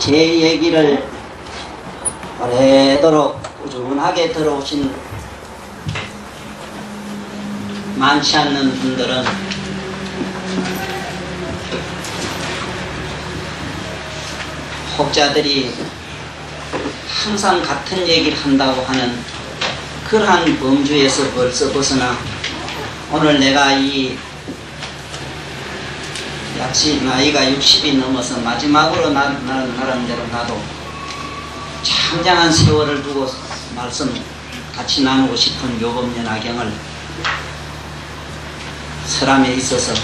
제 얘기를 오래도록 꾸준하게 들어오신 많지 않는 분들은 혹자들이 항상 같은 얘기를 한다고 하는 그러한 범주에서 벌써 벗어나 오늘 내가 이 약시 나이가 60이 넘어서 마지막으로 나름대로 나도 참장한 세월을 두고 말씀 같이 나누고 싶은 요법연화경을 설함에 있어서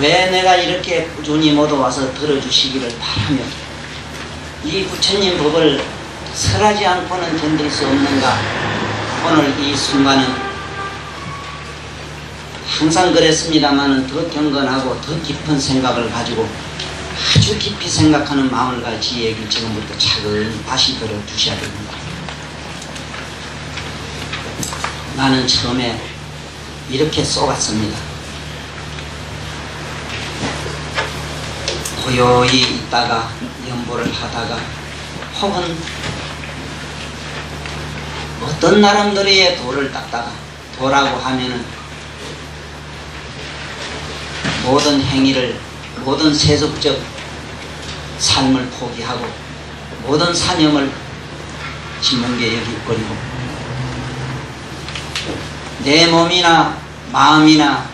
왜 내가 이렇게 꾸준히 모두 와서 들어주시기를 바라며 이 부처님 법을 설하지 않고는 견딜 수 없는가. 오늘 이 순간은 항상 그랬습니다마는 더 경건하고 더 깊은 생각을 가지고 아주 깊이 생각하는 마음을 가지고 이 얘기를 지금부터 차근히 다시 들어주셔야 됩니다. 나는 처음에 이렇게 쏘갔습니다. 고요히 있다가 연보를 하다가 혹은 어떤 나름대로의 도를 닦다가 도라고 하면은 모든 행위를 모든 세속적 삶을 포기하고 모든 사념을 진문계 여기버리고 내 몸이나 마음이나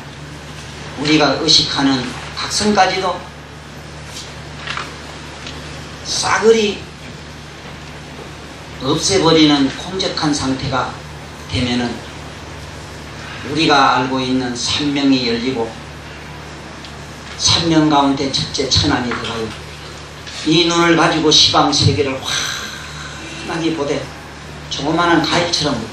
우리가 의식하는 각성까지도 싸그리 없애버리는 공적한 상태가 되면은 우리가 알고 있는 삼명이 열리고 삼명 가운데 첫째 천안이 들어가요. 이 눈을 가지고 시방 세계를 환하게 보되 조그마한 가일처럼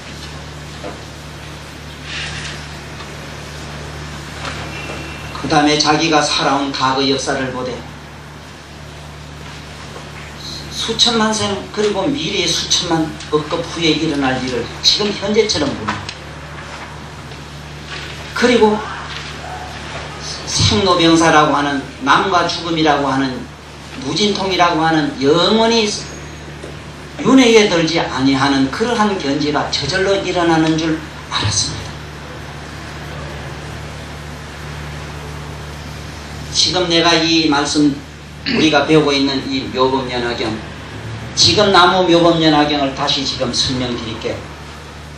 그 다음에 자기가 살아온 과거 역사를 보되 수천만 생 그리고 미래의 수천만 억겁 후에 일어날 일을 지금 현재처럼 봅니다. 그리고 생로병사라고 하는 남과 죽음이라고 하는 무진통이라고 하는 영원히 윤회에 들지 아니하는 그러한 견지가 저절로 일어나는 줄 알았습니다. 지금 내가 이 말씀 우리가 배우고 있는 이 묘법연화경 지금 나무 묘법연화경을 다시 지금 설명드릴게요.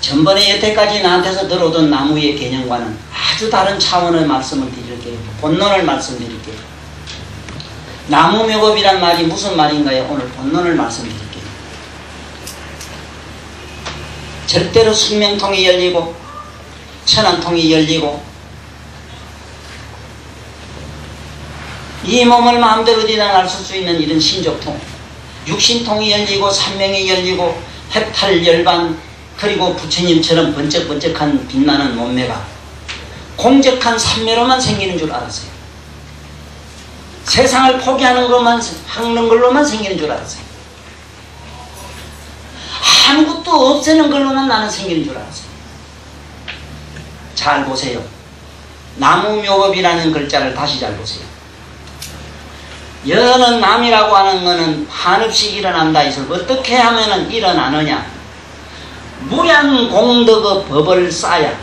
전번에 여태까지 나한테서 들어오던 나무의 개념과는 아주 다른 차원의 말씀을 드릴게요. 본론을 말씀드릴게요. 나무묘법이란 말이 무슨 말인가요? 오늘 본론을 말씀드릴게요. 절대로 숙명통이 열리고 천안통이 열리고 이 몸을 마음대로 디단할 수 있는 이런 신족통 육신통이 열리고 삼명이 열리고 해탈열반 그리고 부처님처럼 번쩍번쩍한 빛나는 몸매가 공적한 삼매로만 생기는 줄 알았어요. 세상을 포기하는 것만 하는 걸로만 생기는 줄 알았어요. 아무것도 없애는 걸로만 나는 생기는 줄 알았어요. 잘 보세요. 나무묘법이라는 글자를 다시 잘 보세요. 여는 남이라고 하는 것은 한없이 일어난다 해서 어떻게 하면 일어나느냐. 무량공덕의 법을 쌓아야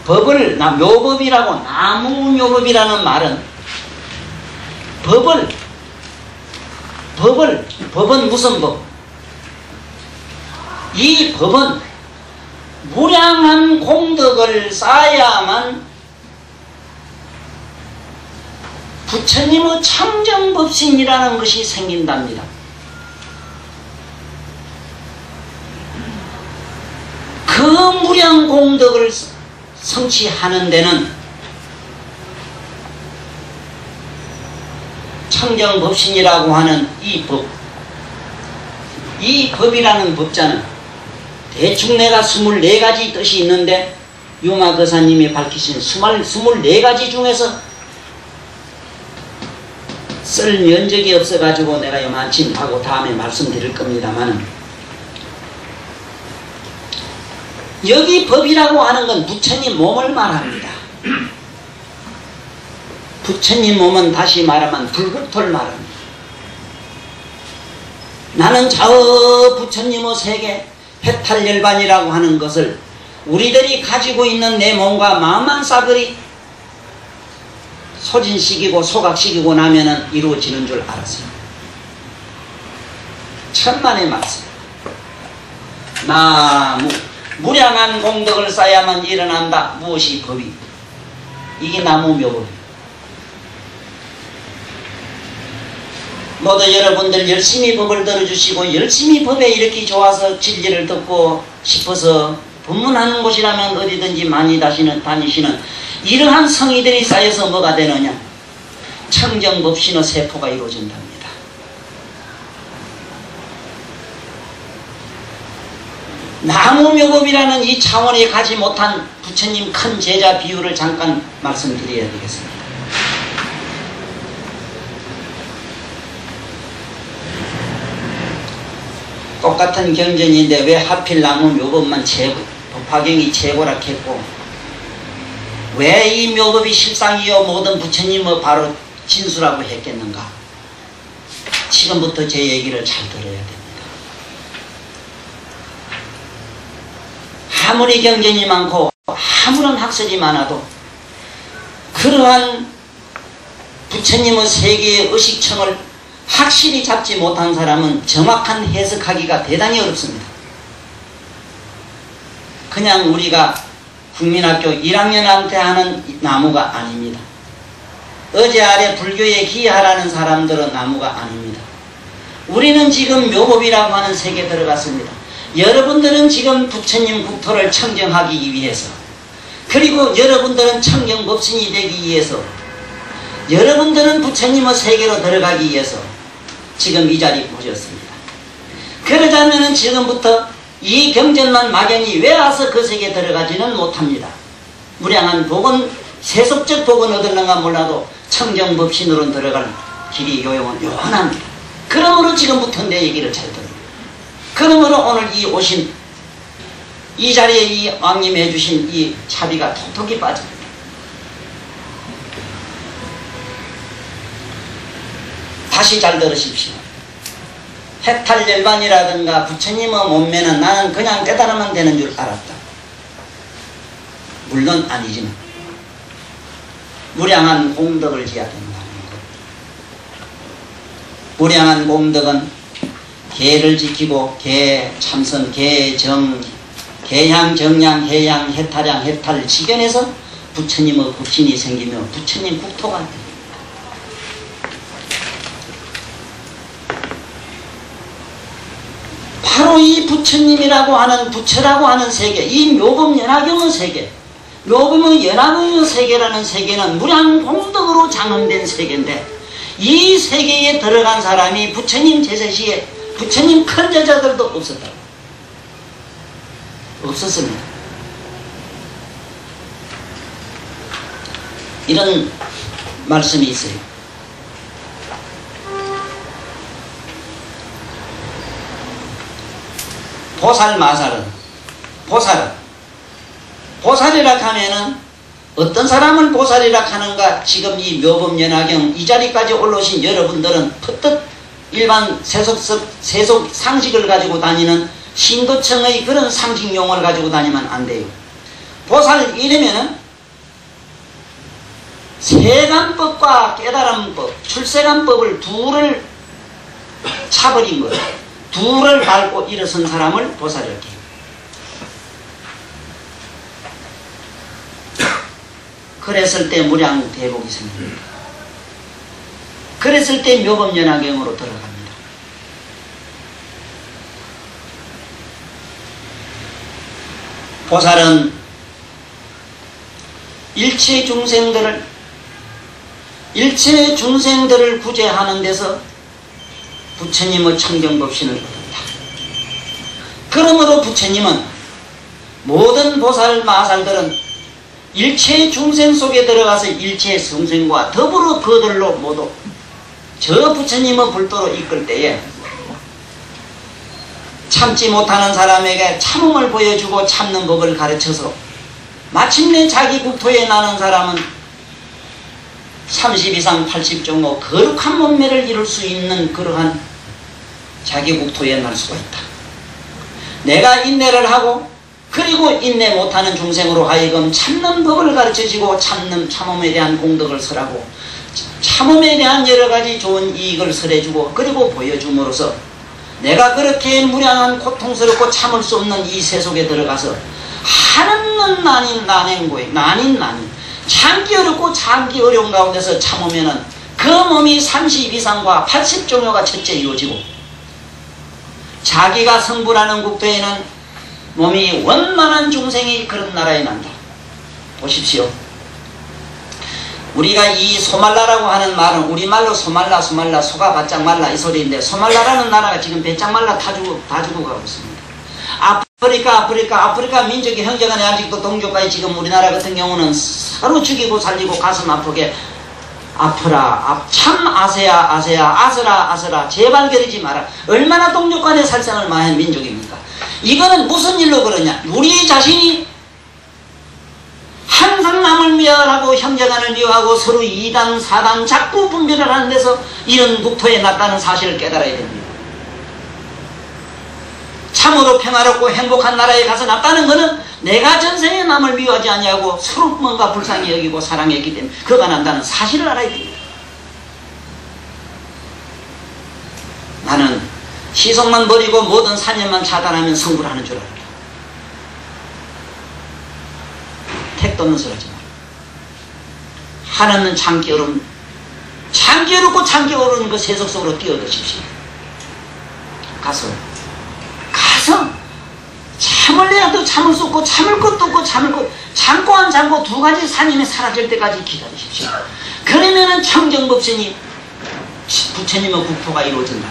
법을 묘법이라고 나무묘법이라는 말은 법은 무슨 법? 이 법은 무량한 공덕을 쌓아야만 부처님의 청정법신이라는 것이 생긴답니다. 그 무량 공덕을 성취하는 데는 청정법신이라고 하는 이 법, 이 법이라는 법자는 대충 내가 24가지 뜻이 있는데 유마거사님이 밝히신 24가지 중에서 쓸 면적이 없어가지고 내가 요만침 하고 다음에 말씀드릴 겁니다만 여기 법이라고 하는 건 부처님 몸을 말합니다. 부처님 몸은 다시 말하면 불국토를 말합니다. 나는 저 부처님의 세계 해탈열반이라고 하는 것을 우리들이 가지고 있는 내 몸과 마음만 싸그리 소진시키고 소각시키고 나면은 이루어지는 줄 알았어요. 천만의 말씀. 나무 무량한 공덕을 쌓아야만 일어난다. 무엇이 법이? 이게 나무묘법이에요. 모두 여러분들 열심히 법을 들어주시고 열심히 법에 이렇게 좋아서 진리를 듣고 싶어서 법문하는 곳이라면 어디든지 많이 다니시는 이러한 성의들이 쌓여서 뭐가 되느냐? 청정법신의 세포가 이루어진답니다. 나무묘법이라는 이 차원에 가지 못한 부처님 큰 제자 비유를 잠깐 말씀드려야 되겠습니다. 똑같은 경전인데 왜 하필 나무묘법만 법화경이 최고라 했고 왜 이 묘법이 실상이요 모든 부처님의 바로 진수라고 했겠는가? 지금부터 제 얘기를 잘 들어야 됩니다. 아무리 경전이 많고 아무런 학설이 많아도 그러한 부처님의 세계의 의식청을 확실히 잡지 못한 사람은 정확한 해석하기가 대단히 어렵습니다. 그냥 우리가 국민학교 1학년한테 하는 나무가 아닙니다. 어제 아래 불교에 기하라는 사람들은 나무가 아닙니다. 우리는 지금 묘법이라고 하는 세계에 들어갔습니다. 여러분들은 지금 부처님 국토를 청정하기 위해서 그리고 여러분들은 청정법신이 되기 위해서 여러분들은 부처님의 세계로 들어가기 위해서 지금 이 자리 모셨습니다. 그러자면 지금부터 이 경전만 막연히 왜 와서 그 세계에 들어가지는 못합니다. 무량한 복은 세속적 복은 얻을는가 몰라도 청정법신으로 들어갈 길이 요원합니다. 그러므로 지금부터 내 얘기를 잘 들어요. 그러므로 오늘 이 오신 이 자리에 이 왕님이 해주신 이 차비가 톡톡히 빠집니다. 다시 잘 들으십시오. 해탈열반이라든가 부처님의 몸매는 나는 그냥 깨달으면 되는 줄 알았다. 물론 아니지만 무량한 공덕을 지어야 된다는 것. 무량한 공덕은 계를 지키고 계 참선, 계정, 계향, 정량, 해양, 해탈양, 해탈 지견에서 부처님의 법신이 생기며 부처님 국토가 됩니다. 바로 이 부처님이라고 하는 부처라고 하는 세계, 이 묘법연화경의 세계, 묘법의 연화경의 세계라는 세계는 무량 공덕으로 장엄된 세계인데 이 세계에 들어간 사람이 부처님 제세시에 부처님 큰 제자들도 없었다고. 없었습니다. 이런 말씀이 있어요. 보살 마살은 보살이라 하면은 어떤 사람을 보살이라 하는가? 지금 이 묘법연화경 이 자리까지 올라오신 여러분들은 푸뜻 일반 세속 상식을 가지고 다니는 신도청의 그런 상식 용어를 가지고 다니면 안 돼요. 보살 이러면은 세간법과 깨달음법, 출세간법을 둘을 차버린 거예요. 둘을 밟고 일어선 사람을 보살이라고 해요. 그랬을 때 무량대복이 생깁니다. 그랬을 때 묘법연화경으로 들어갑니다. 보살은 일체 중생들을 구제하는 데서 부처님의 청정법신을 얻었다. 그러므로 부처님은 모든 보살 마살들은 일체 중생 속에 들어가서 일체 성생과 더불어 그들로 모두 저 부처님의 불도로 이끌 때에 참지 못하는 사람에게 참음을 보여주고 참는 법을 가르쳐서 마침내 자기 국토에 나는 사람은 30 이상 80 정도 거룩한 몸매를 이룰 수 있는 그러한 자기 국토에 날 수가 있다. 내가 인내를 하고 그리고 인내 못하는 중생으로 하여금 참는 법을 가르쳐주고 참음에 대한 공덕을 설하고 참음에 대한 여러가지 좋은 이익을 설해주고 그리고 보여줌으로써 내가 그렇게 무량한 고통스럽고 참을 수 없는 이 세속에 들어가서 하는 난행고에 난인 참기 어렵고 참기 어려운 가운데서 참으면은 그 몸이 30 이상과 80종효가 첫째 이루어지고 자기가 성불하는 국토에는 몸이 원만한 중생이 그런 나라에 난다. 보십시오. 우리가 이 소말라라고 하는 말은 우리말로 소말라 소가 바짝 말라 이 소리인데 서말라라는 나라가 지금 배짱 말라 다 죽어 가고 있습니다. 아프리카 민족의 형제간에 아직도 동족까지 지금 우리나라 같은 경우는 서로 죽이고 살리고 가슴 아프게 아프라 참 아세라 제발 그러지 마라. 얼마나 동족간에 살상을 많이 한 민족입니까? 이거는 무슨 일로 그러냐? 우리 자신이 항상 남을 미워하고 형제간을 미워하고 서로 이단 사단 자꾸 분별을 하는 데서 이런 국토에 났다는 사실을 깨달아야 됩니다. 참으로 평화롭고 행복한 나라에 가서 났다는 것은 내가 전생에 남을 미워하지 아니하고 서로 뭔가 불쌍히 여기고 사랑했기 때문에 그가 난다는 사실을 알아야 됩니다. 나는 시속만 버리고 모든 산연만 차단하면 성불하는 줄 알았다. 택도 없는 소리 하지 마라. 하나는 참기 어렵고 참기 어려운 그 세속 속으로 뛰어드십시오. 가서 참을래야 또 참을 수 없고 참을 것도 없고 참고 안 참고 두 가지 산임이 사라질 때까지 기다리십시오. 그러면은 청정법신이 부처님의 국토가 이루어진다.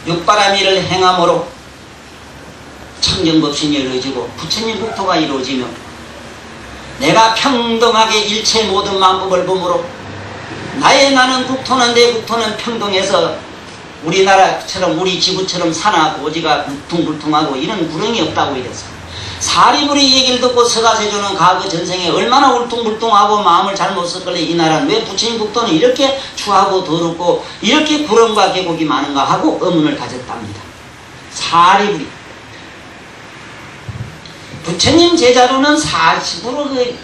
육바라밀을 행함으로 청정법신이 이루어지고 부처님 국토가 이루어지며 내가 평등하게 일체 모든 만법을 보므로 나는 국토는 내 국토는 평등해서 우리나라처럼 우리 지구처럼 산하 고지가 불퉁불퉁하고 이런 구렁이 없다고 이랬어. 사리불이 얘기를 듣고 서가세조는 과거 전생에 얼마나 울퉁불퉁하고 마음을 잘못 썼길래 이 나라는 왜 부처님 국토는 이렇게 추하고 더럽고 이렇게 구렁과 계곡이 많은가 하고 의문을 가졌답니다. 사리불이 부처님 제자로는 40%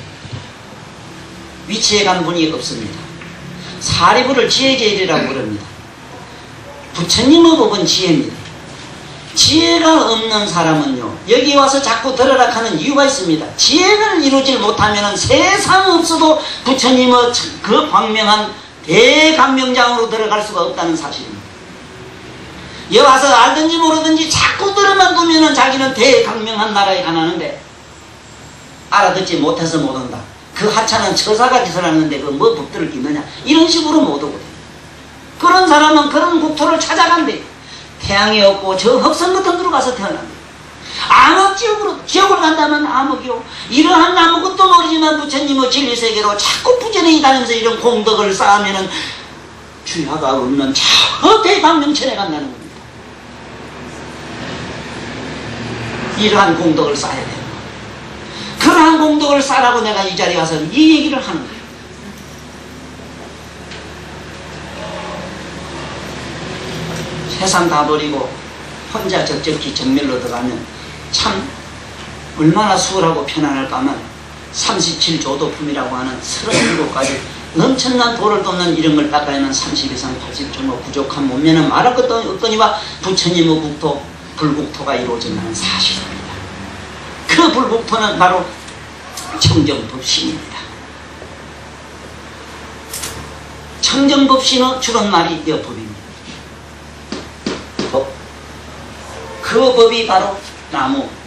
위치에 간 분이 없습니다. 사리불을 지혜제일이라고 그럽니다. 부처님의 법은 지혜입니다. 지혜가 없는 사람은요 여기 와서 자꾸 들으라 하는 이유가 있습니다. 지혜를 이루질 못하면 세상 없어도 부처님의 그 광명한 대광명장으로 들어갈 수가 없다는 사실입니다. 여기 와서 알든지 모르든지 자꾸 들어만 두면 자기는 대광명한 나라에 가나는데 알아듣지 못해서 못 온다. 그 하찮은 처사가 짓을하는데 그 뭐 법들을 끼느냐 이런 식으로 못 오거든. 그런 사람은 그런 국토를 찾아간대. 태양이 없고 저 흑성 같은 데로 가서 태어난대. 지옥을 간다면 암흑이요. 이러한 아무것도 모르지만 부처님의 진리세계로 자꾸 부전히 다니면서 이런 공덕을 쌓으면은 주야가 없는 저 대광명천에 간다는 겁니다. 이러한 공덕을 쌓아야 돼요. 그러한 공덕을 쌓으라고 내가 이 자리에 와서 이 얘기를 하는 거예요. 세상 다 버리고 혼자 적적히 정멸로 들어가면 참 얼마나 수월하고 편안할까 하면 37조도품이라고 하는 37가지 엄청난 도를 돋는 이런 걸 닦아내는 30 이상 80종의 부족한 몸매는 말할 것도 없거니와 부처님의 국토 불국토가 이루어진다는 사실입니다. 그 불국토는 바로 청정법신입니다. 청정법신의 줄임말이 이 법입니다. 법. 그 법이 바로 나무입니다.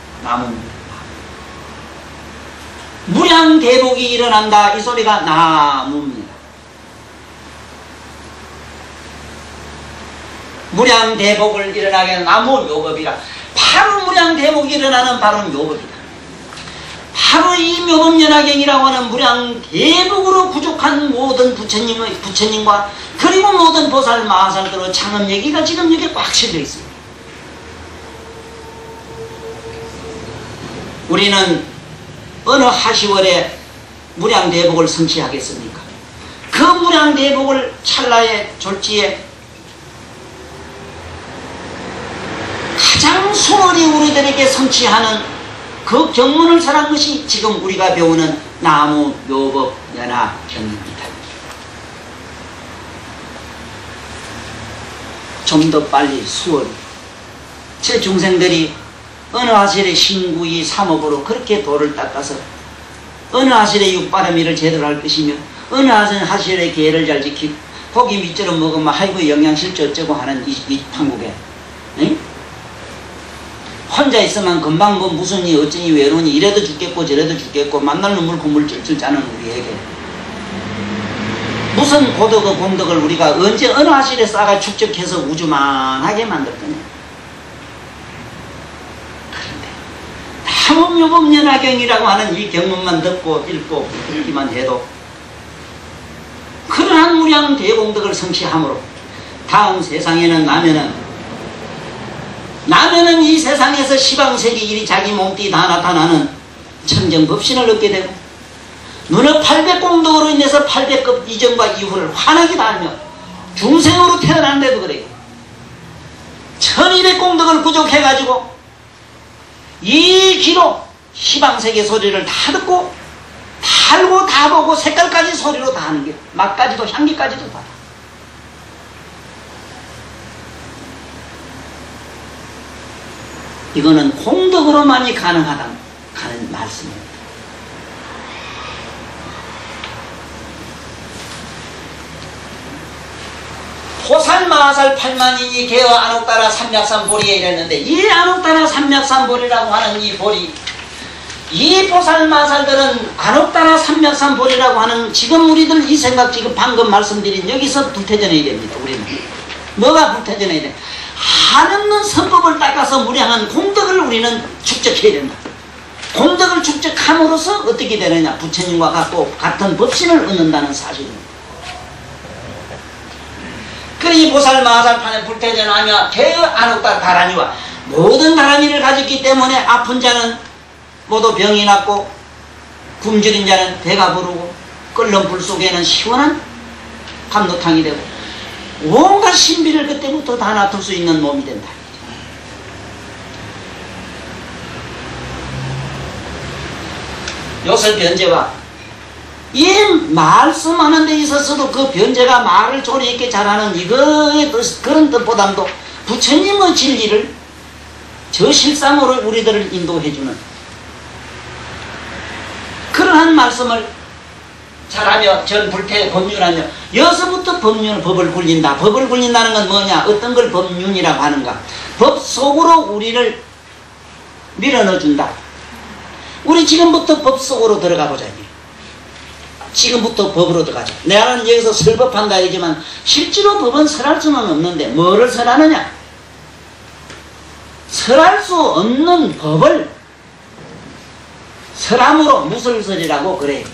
무량대복이 일어난다 이 소리가 나무입니다. 무량대복을 일어나게 하는 나무 묘법이라 바로 무량대복이 일어나는 바로 묘법이다. 바로 이 묘법연화경이라고 하는 무량대복으로 부족한 모든 부처님과 그리고 모든 보살 마하살들의 창업 얘기가 지금 여기에 꽉 실려 있습니다. 우리는 어느 하시월에 무량대복을 성취하겠습니까? 그 무량대복을 찰나의 졸지에 가장 수월히 우리들에게 성취하는 그 경문을 설한 것이 지금 우리가 배우는 나무묘법연화경입니다. 좀 더 빨리 수월히 제 중생들이 어느 하실에 신구이 삼업으로 그렇게 돌을 닦아서 어느 하실에 육바라미를 제대로 할 것이며 어느 하실에 계를 잘 지키고 고기 밑처럼 먹으면 아이고 영양실조 어쩌고 하는 이 한국에 응? 혼자 있으면 금방 뭐 무슨 이 어쩌니 외로우니 이래도 죽겠고 저래도 죽겠고 만날 눈물 콧물 찔찔 짜는 우리에게 무슨 고덕의 공덕을 우리가 언제 어느 하실에 쌓아 축적해서 우주만하게 만들 거냐. 그런데 나무묘법연화경이라고 하는 이 경문만 듣고 읽고 읽기만 해도 그러한 무량 대공덕을 성취함으로 다음 세상에는 나면은 이 세상에서 시방세계 일이 자기 몸띠 다 나타나는 청정법신을 얻게 되고 눈의 800공덕으로 인해서 800급 이전과 이후를 환하게 다 알며 중생으로 태어났는데도 그래요. 1200공덕을 부족해가지고 이 귀로 시방세계 소리를 다 듣고 다 알고 다 보고 색깔까지 소리로 다 하는 게 맛까지도 향기까지도 다. 이거는 공덕으로만이 가능하다는 말씀입니다. 포살마살 8만인이 개어 안옥따라 삼맥산보리에 이랬는데 이 안옥따라 삼맥산보리라고 하는 이 보리 이 포살마살들은 안옥따라 삼맥산보리라고 하는 지금 우리들 이 생각 지금 방금 말씀드린 여기서 불태전해야 됩니다. 우리는 뭐가 불태전해야 돼? 한없는 선법을 닦아서 무량한 공덕을 우리는 축적해야 된다. 공덕을 축적함으로써 어떻게 되느냐? 부처님과 같은 법신을 얻는다는 사실입니다. 그러니 보살마살판에 불태전하며 개의 안옥따라 다라니와 모든 다라니를 가졌기 때문에 아픈 자는 모두 병이 낫고 굶주린 자는 배가 부르고 끓는 불 속에는 시원한 감로탕이 되고 온갖 신비를 그때부터 다 놔둘 수 있는 몸이 된다. 요설 변제와 이 말씀하는 데 있어서도 그 변제가 말을 조리 있게 잘하는 이거의 그런 뜻보다도 부처님의 진리를 저 실상으로 우리들을 인도해주는 그러한 말씀을 잘하며 전 불태 법륜하며 여기서부터 법을 굴린다. 법을 굴린다는 건 뭐냐? 어떤 걸 법륜이라고 하는가? 법 속으로 우리를 밀어넣어준다. 우리 지금부터 법 속으로 들어가 보자. 지금부터 법으로 들어가자. 내가는 여기서 설법한다 이지만 실제로 법은 설할 수는 없는데 뭐를 설하느냐? 설할 수 없는 법을 설함으로 무설설이라고 그래요.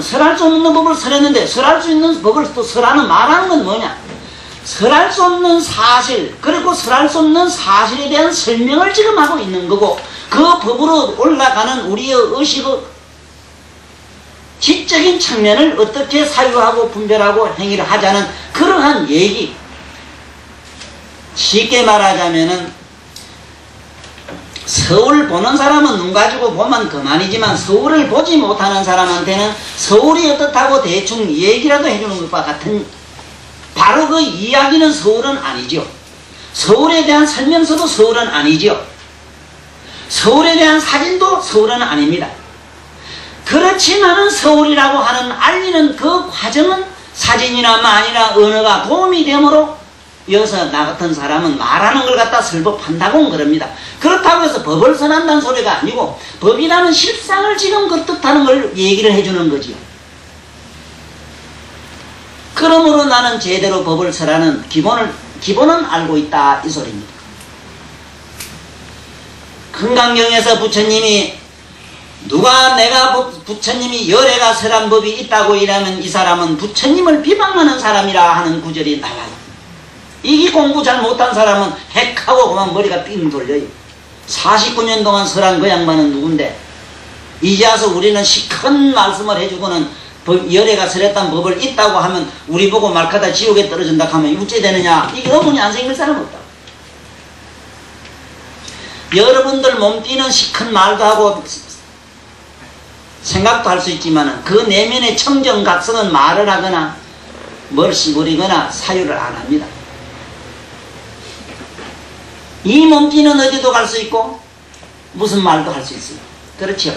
설할 수 없는 법을 설했는데 설할 수 있는 법을 또 설하는 말하는 건 뭐냐? 설할 수 없는 사실 그리고 설할 수 없는 사실에 대한 설명을 지금 하고 있는 거고 그 법으로 올라가는 우리의 의식의 지적인 측면을 어떻게 사유하고 분별하고 행위를 하자는 그러한 얘기. 쉽게 말하자면은 서울 보는 사람은 눈 가지고 보면 그만이지만 서울을 보지 못하는 사람한테는 서울이 어떻다고 대충 얘기라도 해주는 것과 같은 바로 그 이야기는 서울은 아니죠. 서울에 대한 설명서도 서울은 아니죠. 서울에 대한 사진도 서울은 아닙니다. 그렇지만은 서울이라고 하는 알리는 그 과정은 사진이나 만이나 언어가 도움이 되므로 여기서 나 같은 사람은 말하는 걸 갖다 설법한다고 그럽니다. 그렇다고 해서 법을 선한다는 소리가 아니고 법이라는 실상을 지금 그 뜻하는 걸 얘기를 해주는 거지요. 그러므로 나는 제대로 법을 설하는 기본은 알고 있다 이 소리입니다. 금강경에서 부처님이 누가 내가 부처님이 열애가 설한 법이 있다고 이라면 이 사람은 부처님을 비방하는 사람이라 하는 구절이 나와요. 이게 공부 잘 못한 사람은 핵하고 그만 머리가 삥 돌려요. 49년 동안 설한 그 양반은 누군데 이제 와서 우리는 시큰 말씀을 해주고는 열애가 설했다는 법을 있다고 하면 우리 보고 말카다 지옥에 떨어진다 하면 어찌 되느냐. 이게 어머니 안 생길 사람 없다. 여러분들 몸띠는 시큰 말도 하고 생각도 할 수 있지만 그 내면의 청정각성은 말을 하거나 머리거나 사유를 안 합니다. 이 몸띠는 어디도 갈 수 있고 무슨 말도 할 수 있어요. 그렇죠.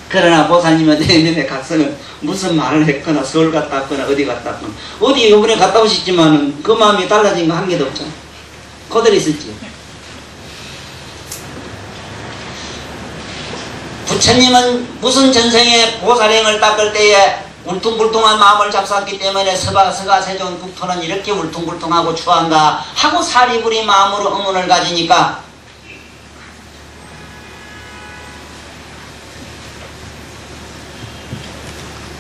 그러나 보살님의 내면의 각성은 무슨 말을 했거나 서울 갔다 왔거나 어디 갔다 왔거나 어디 요번에 갔다 오셨지만 그 마음이 달라진 거 한 개도 없잖아. 그대로 있었지. 부처님은 무슨 전생에 보살행을 닦을 때에 울퉁불퉁한 마음을 잡쌌기 때문에 서가 세존 국토는 이렇게 울퉁불퉁하고 추한가 하고 사리부리 마음으로 의문을 가지니까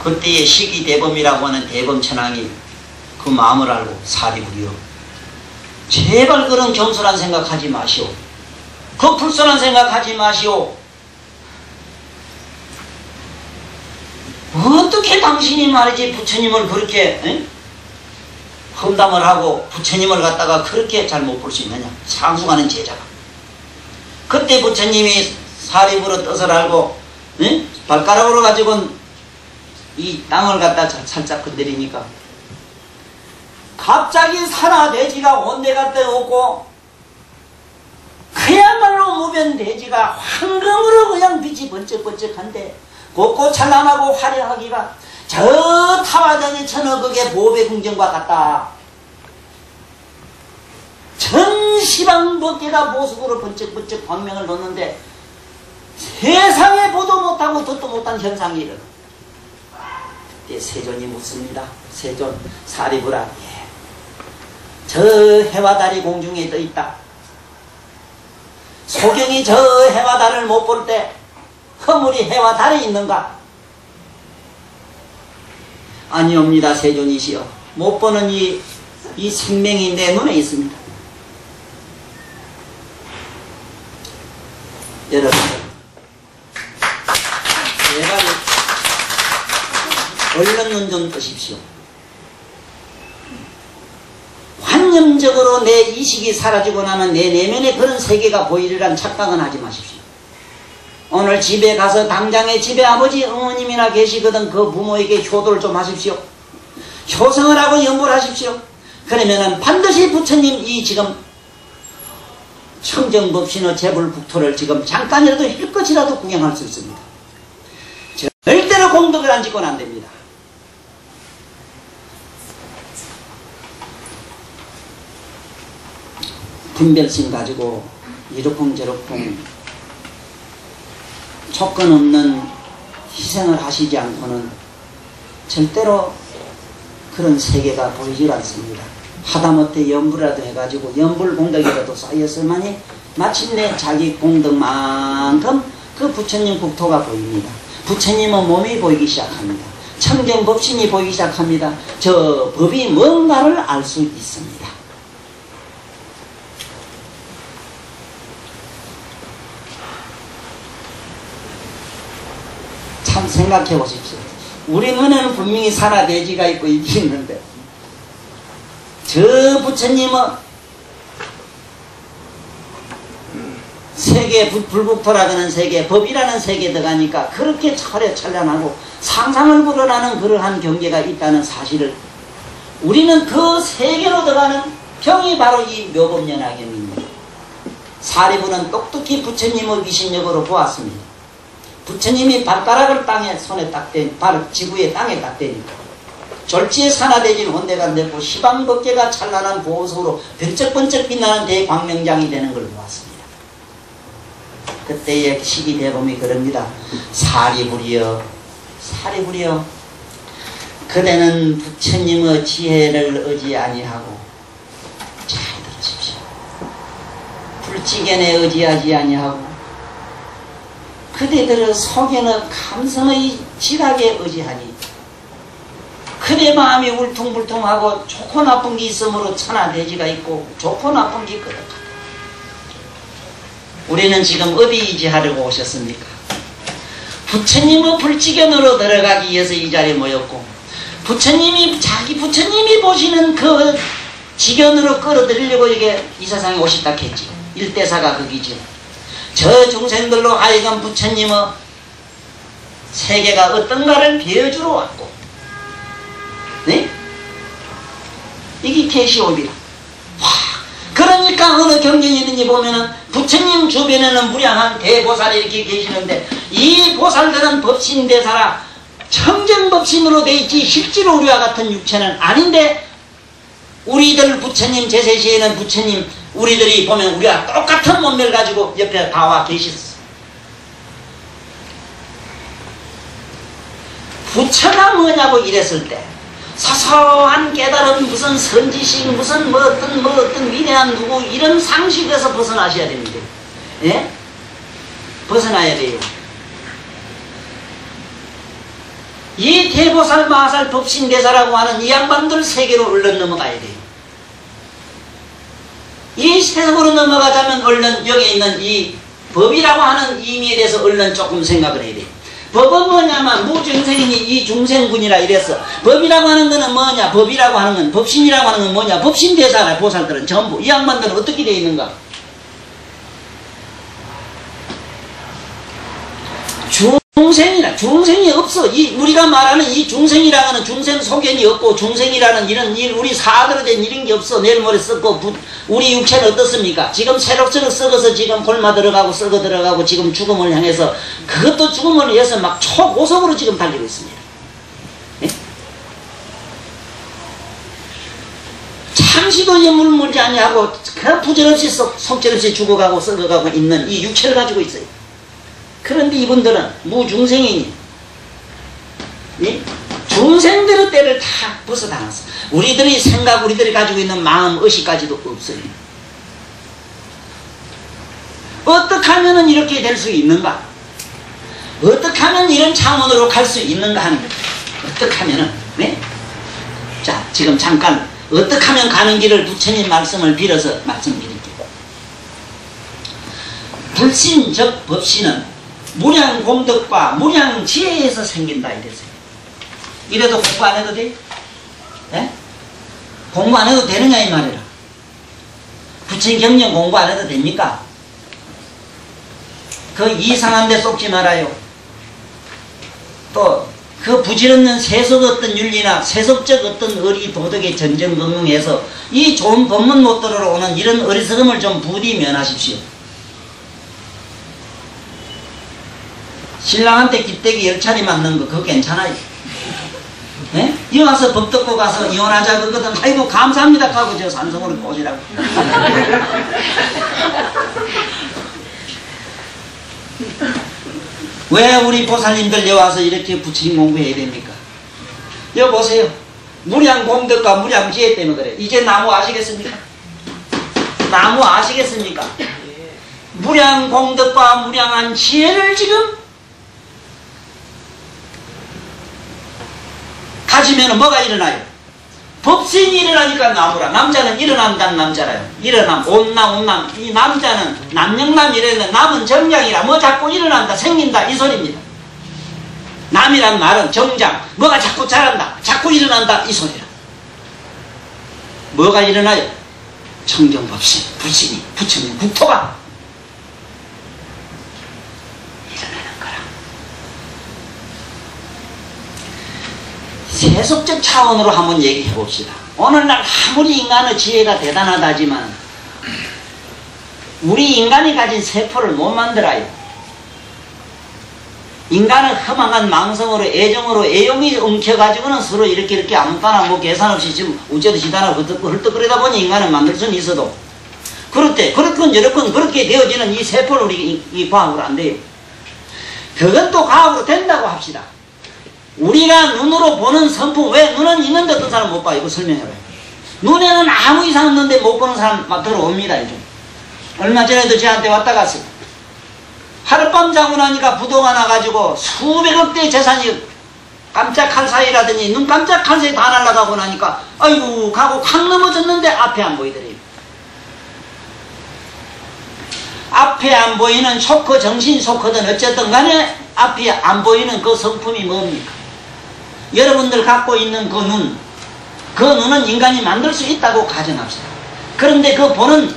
그때의 시기대범이라고 하는 대범천왕이 그 마음을 알고 사리부리요. 제발 그런 겸손한 생각하지 마시오. 그 불선한 생각하지 마시오. 어떻게 당신이 말이지 부처님을 그렇게 험담을 하고 부처님을 갖다가 그렇게 잘 못 볼 수 있느냐. 상승하는 제자가. 그때 부처님이 사립으로 뜻을 알고 발가락으로 가지고 이 땅을 갖다 살짝 건드리니까 갑자기 산화돼지가 온데갈 데 없고 그야말로 무변돼지가 황금으로 그냥 빛이 번쩍번쩍한데 곱고 찬란하고 화려하기가 저 타와전의 천어극의 보배궁전과 같다. 전 시방법계가 보석으로 번쩍번쩍 광명을 놓는데 세상에 보도 못하고 듣도 못한 현상이 일어나. 그때 세존이 묻습니다. 세존 사리부라. 예. 저 해와 달이 공중에 떠 있다. 소경이 저 해와 달을 못 볼 때 허물이 해와 달에 있는가? 아니옵니다. 세존이시여. 못 보는 이 생명이 내 눈에 있습니다. 여러분, 제발 얼른 눈 좀 뜨십시오. 환념적으로 내 이식이 사라지고 나면 내 내면에 그런 세계가 보이리란 착각은 하지 마십시오. 오늘 집에 가서 당장에 집에 아버지 어머님이나 계시거든 그 부모에게 효도를 좀 하십시오. 효성을 하고 염불 하십시오. 그러면은 반드시 부처님 이 지금 청정법신의 재불북토를 지금 잠깐이라도 힐끗이라도 구경할 수 있습니다. 절대로 공덕을 안 짓고는 안 됩니다. 분별심 가지고 이러쿵저러쿵 조건 없는 희생을 하시지 않고는 절대로 그런 세계가 보이질 않습니다. 하다못해 연불이라도 해가지고 연불 공덕이라도 쌓였을만이 마침내 자기 공덕만큼 그 부처님 국토가 보입니다. 부처님은 몸이 보이기 시작합니다. 청정법신이 보이기 시작합니다. 저 법이 뭔가를 알 수 있습니다. 참 생각해 보십시오. 우리 눈에는 분명히 산화돼지가 있고 이게 있는데 저 부처님은 세계 불국토라는 세계 법이라는 세계에 들어가니까 그렇게 찬란하고 상상을 불허하는 그러한 경계가 있다는 사실을 우리는 그 세계로 들어가는 경이 바로 이 묘법연화경입니다. 사리부는 똑똑히 부처님의 위신력으로 보았습니다. 부처님이 발가락을 손에 딱 바로 지구의 땅에 딱 대니까 졸지에 산화돼지는 혼대가 됐고 시방법계가 찬란한 보호석으로 번쩍번쩍 빛나는 대광명장이 되는 걸 보았습니다. 그때의 시기대범이 그럽니다. 사리부리여 사리부리여 그대는 부처님의 지혜를 의지 아니하고 잘 들으십시오. 불지견에 의지하지 아니하고 그대들의 속에는 감성의 지각에 의지하니 그대 마음이 울퉁불퉁하고 좋고 나쁜 게 있으므로 천하돼지가 있고 좋고 나쁜 게 그렇다. 우리는 지금 어디 의지하려고 오셨습니까? 부처님의 불지견으로 들어가기 위해서 이 자리에 모였고, 부처님이 자기 부처님이 보시는 그 지견으로 끌어들이려고 이게 이 세상에 오셨다 했지. 일대사가 거기죠. 저 중생들로 하여금 부처님의 세계가 어떤가를 배워주러 왔고, 네? 이게 계시옵이라. 그러니까 어느 경전이든지 보면은 부처님 주변에는 무량한 대보살이 이렇게 계시는데, 이 보살들은 법신대사라 청정법신으로 돼 있지 실제로 우리와 같은 육체는 아닌데, 우리들 부처님 제세시에는 부처님 우리들이 보면 우리와 똑같은 몸매를 가지고 옆에 다 와 계셨어. 부처가 뭐냐고 이랬을 때 사소한 깨달은 무슨 선지식 무슨 뭐 어떤 위대한 누구 이런 상식에서 벗어나셔야 됩니다. 예? 벗어나야 돼요. 이 대보살 마살 법신대사라고 하는 이 양반들 세계로 얼른 넘어가야 돼요. 이 세상으로 넘어가자면 얼른 여기 있는 이 법이라고 하는 의미에 대해서 얼른 조금 생각을 해야 돼요. 법은 뭐냐면 무중생이니 이 중생군이라 이랬어. 법이라고 하는 거는 뭐냐? 법이라고 하는 건, 법신이라고 하는 건 뭐냐? 법신대사라. 보살들은 전부. 이 양반들은 어떻게 되어 있는가? 중생이라. 중생이 없어. 우리가 말하는 이 중생이라는 거는 중생 소견이 없고, 중생이라는 이런 우리 사드로 된 이런 게 없어. 내일 모레 썩고, 우리 육체는 어떻습니까? 지금 새록새록 썩어서 지금 골마 들어가고 썩어 들어가고 지금 죽음을 향해서, 그것도 죽음을 위해서 막 초고속으로 지금 달리고 있습니다. 네? 잠시도 예물 물지 아니하고 그 부절없이 속절없이 죽어가고 썩어가고 있는 이 육체를 가지고 있어요. 그런데 이분들은 무중생이니 중생들의 때를 다 벗어나갔어. 우리들이 생각, 우리들이 가지고 있는 마음, 의식까지도 없어요. 어떻게 하면 이렇게 될 수 있는가? 어떻게 하면 이런 차원으로 갈 수 있는가 하는 거예요. 어떻게 하면은, 네? 자, 지금 잠깐 어떻게 하면 가는 길을 부처님 말씀을 빌어서 말씀드릴게요. 불신 즉 법신은 무량 공덕과 무량 지혜에서 생긴다 이랬어요. 이래도 공부 안 해도 돼? 네? 공부 안 해도 되느냐 이 말이라. 부처님 경전 공부 안 해도 됩니까? 그 이상한 데 쏙지 말아요. 또 그 부질없는 세속 어떤 윤리나 세속적 어떤 의리 도덕의 전전긍긍해서 이 좋은 법문 못 들어오는 이런 어리석음을 좀 부디 면하십시오. 신랑한테 기대기 10차례 맞는 거 그거 괜찮아요. 네? 이 와서 법 듣고 가서 이혼하자 그거든 아이고 감사합니다 하고 저 산성으로 꼬시라고. 왜 우리 보살님들 여와서 이렇게 부처님 공부해야 됩니까? 여기 보세요. 무량 공덕과 무량 지혜 때문에 그래. 이제 나무 아시겠습니까? 나무 아시겠습니까? 무량 공덕과 무량한 지혜를 지금 가지면 뭐가 일어나요? 법신이 일어나니까 나무라. 남자는 일어난다는 남자라요. 일어남, 온남. 이 남자는 남영남 이래는 남은 정장이라 뭐 자꾸 일어난다, 생긴다 이 소리입니다. 남이란 말은 정장, 뭐가 자꾸 자란다, 자꾸 일어난다 이 소리라. 뭐가 일어나요? 청정법신, 불신이, 부처님 국토가 일어나는 거라. 세속적 차원으로 한번 얘기해 봅시다. 오늘날 아무리 인간의 지혜가 대단하다지만 우리 인간이 가진 세포를 못 만들어요. 인간은 허망한 망성으로 애정으로 애용이 엉켜가지고는 서로 이렇게 아무 따나 뭐 계산 없이 지금 우째도 지단하고 헐떡거리다 보니 인간은 만들 수는 있어도 그렇건 저렇건 그렇게 되어지는 이 세포를 우리 이 과학으로 안 돼요. 그건 또 과학으로 된다고 합시다. 우리가 눈으로 보는 선풍, 왜 눈은 있는데 어떤 사람 못 봐? 이거 설명해봐요. 눈에는 아무 이상 없는데 못 보는 사람 막 들어옵니다. 요즘. 얼마 전에도 저한테 왔다 갔어요. 하룻밤 자고 나니까 부도가 나가지고 수백억대 재산이 깜짝한 사이라더니 눈 깜짝한 사이 다 날아가고 나니까 아이고 가고 확 넘어졌는데 앞에 안 보이더래요. 앞에 안 보이는 쇼크, 정신 쇼크든 어쨌든 간에 앞에 안 보이는 그 성품이 뭡니까? 여러분들 갖고 있는 그 눈, 그 눈은 인간이 만들 수 있다고 가정합시다. 그런데 그 보는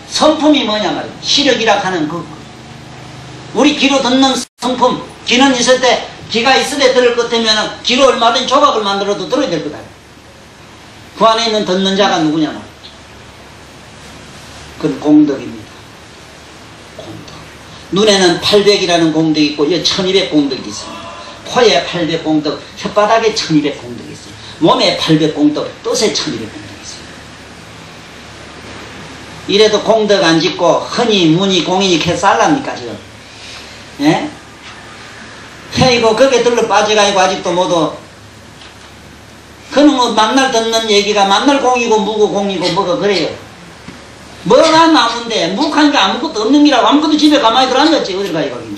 성품이 뭐냐 말이에요. 시력이라 하는 그 우리 귀로 듣는 성품. 귀는 있을 때, 귀가 있을 때 들을 것 같으면 귀로 얼마든지 조각을 만들어도 들어야 될 거다. 그 안에 있는 듣는 자가 누구냐 말이에요. 그건 공덕입니다. 공덕. 눈에는 800이라는 공덕이 있고 1200 공덕이 있습니다. 코에 800 공덕, 혓바닥에 1200 공덕이 있어요. 몸에 800 공덕, 뜻에 1200 공덕이 있어요. 이래도 공덕 안 짓고 흔히 문이 공인이 개쌀랍니까 지금? 예? 헤이고 거기에 들러 빠져가지고 아직도 모두 그는 뭐 만날 듣는 얘기가 만날 공이고 무고 공이고 뭐가 그래요. 뭐가 나무인데 묵한 게 아무것도 없는 기라고 아무것도 집에 가만히 들어앉았지 어딜 가요 거기.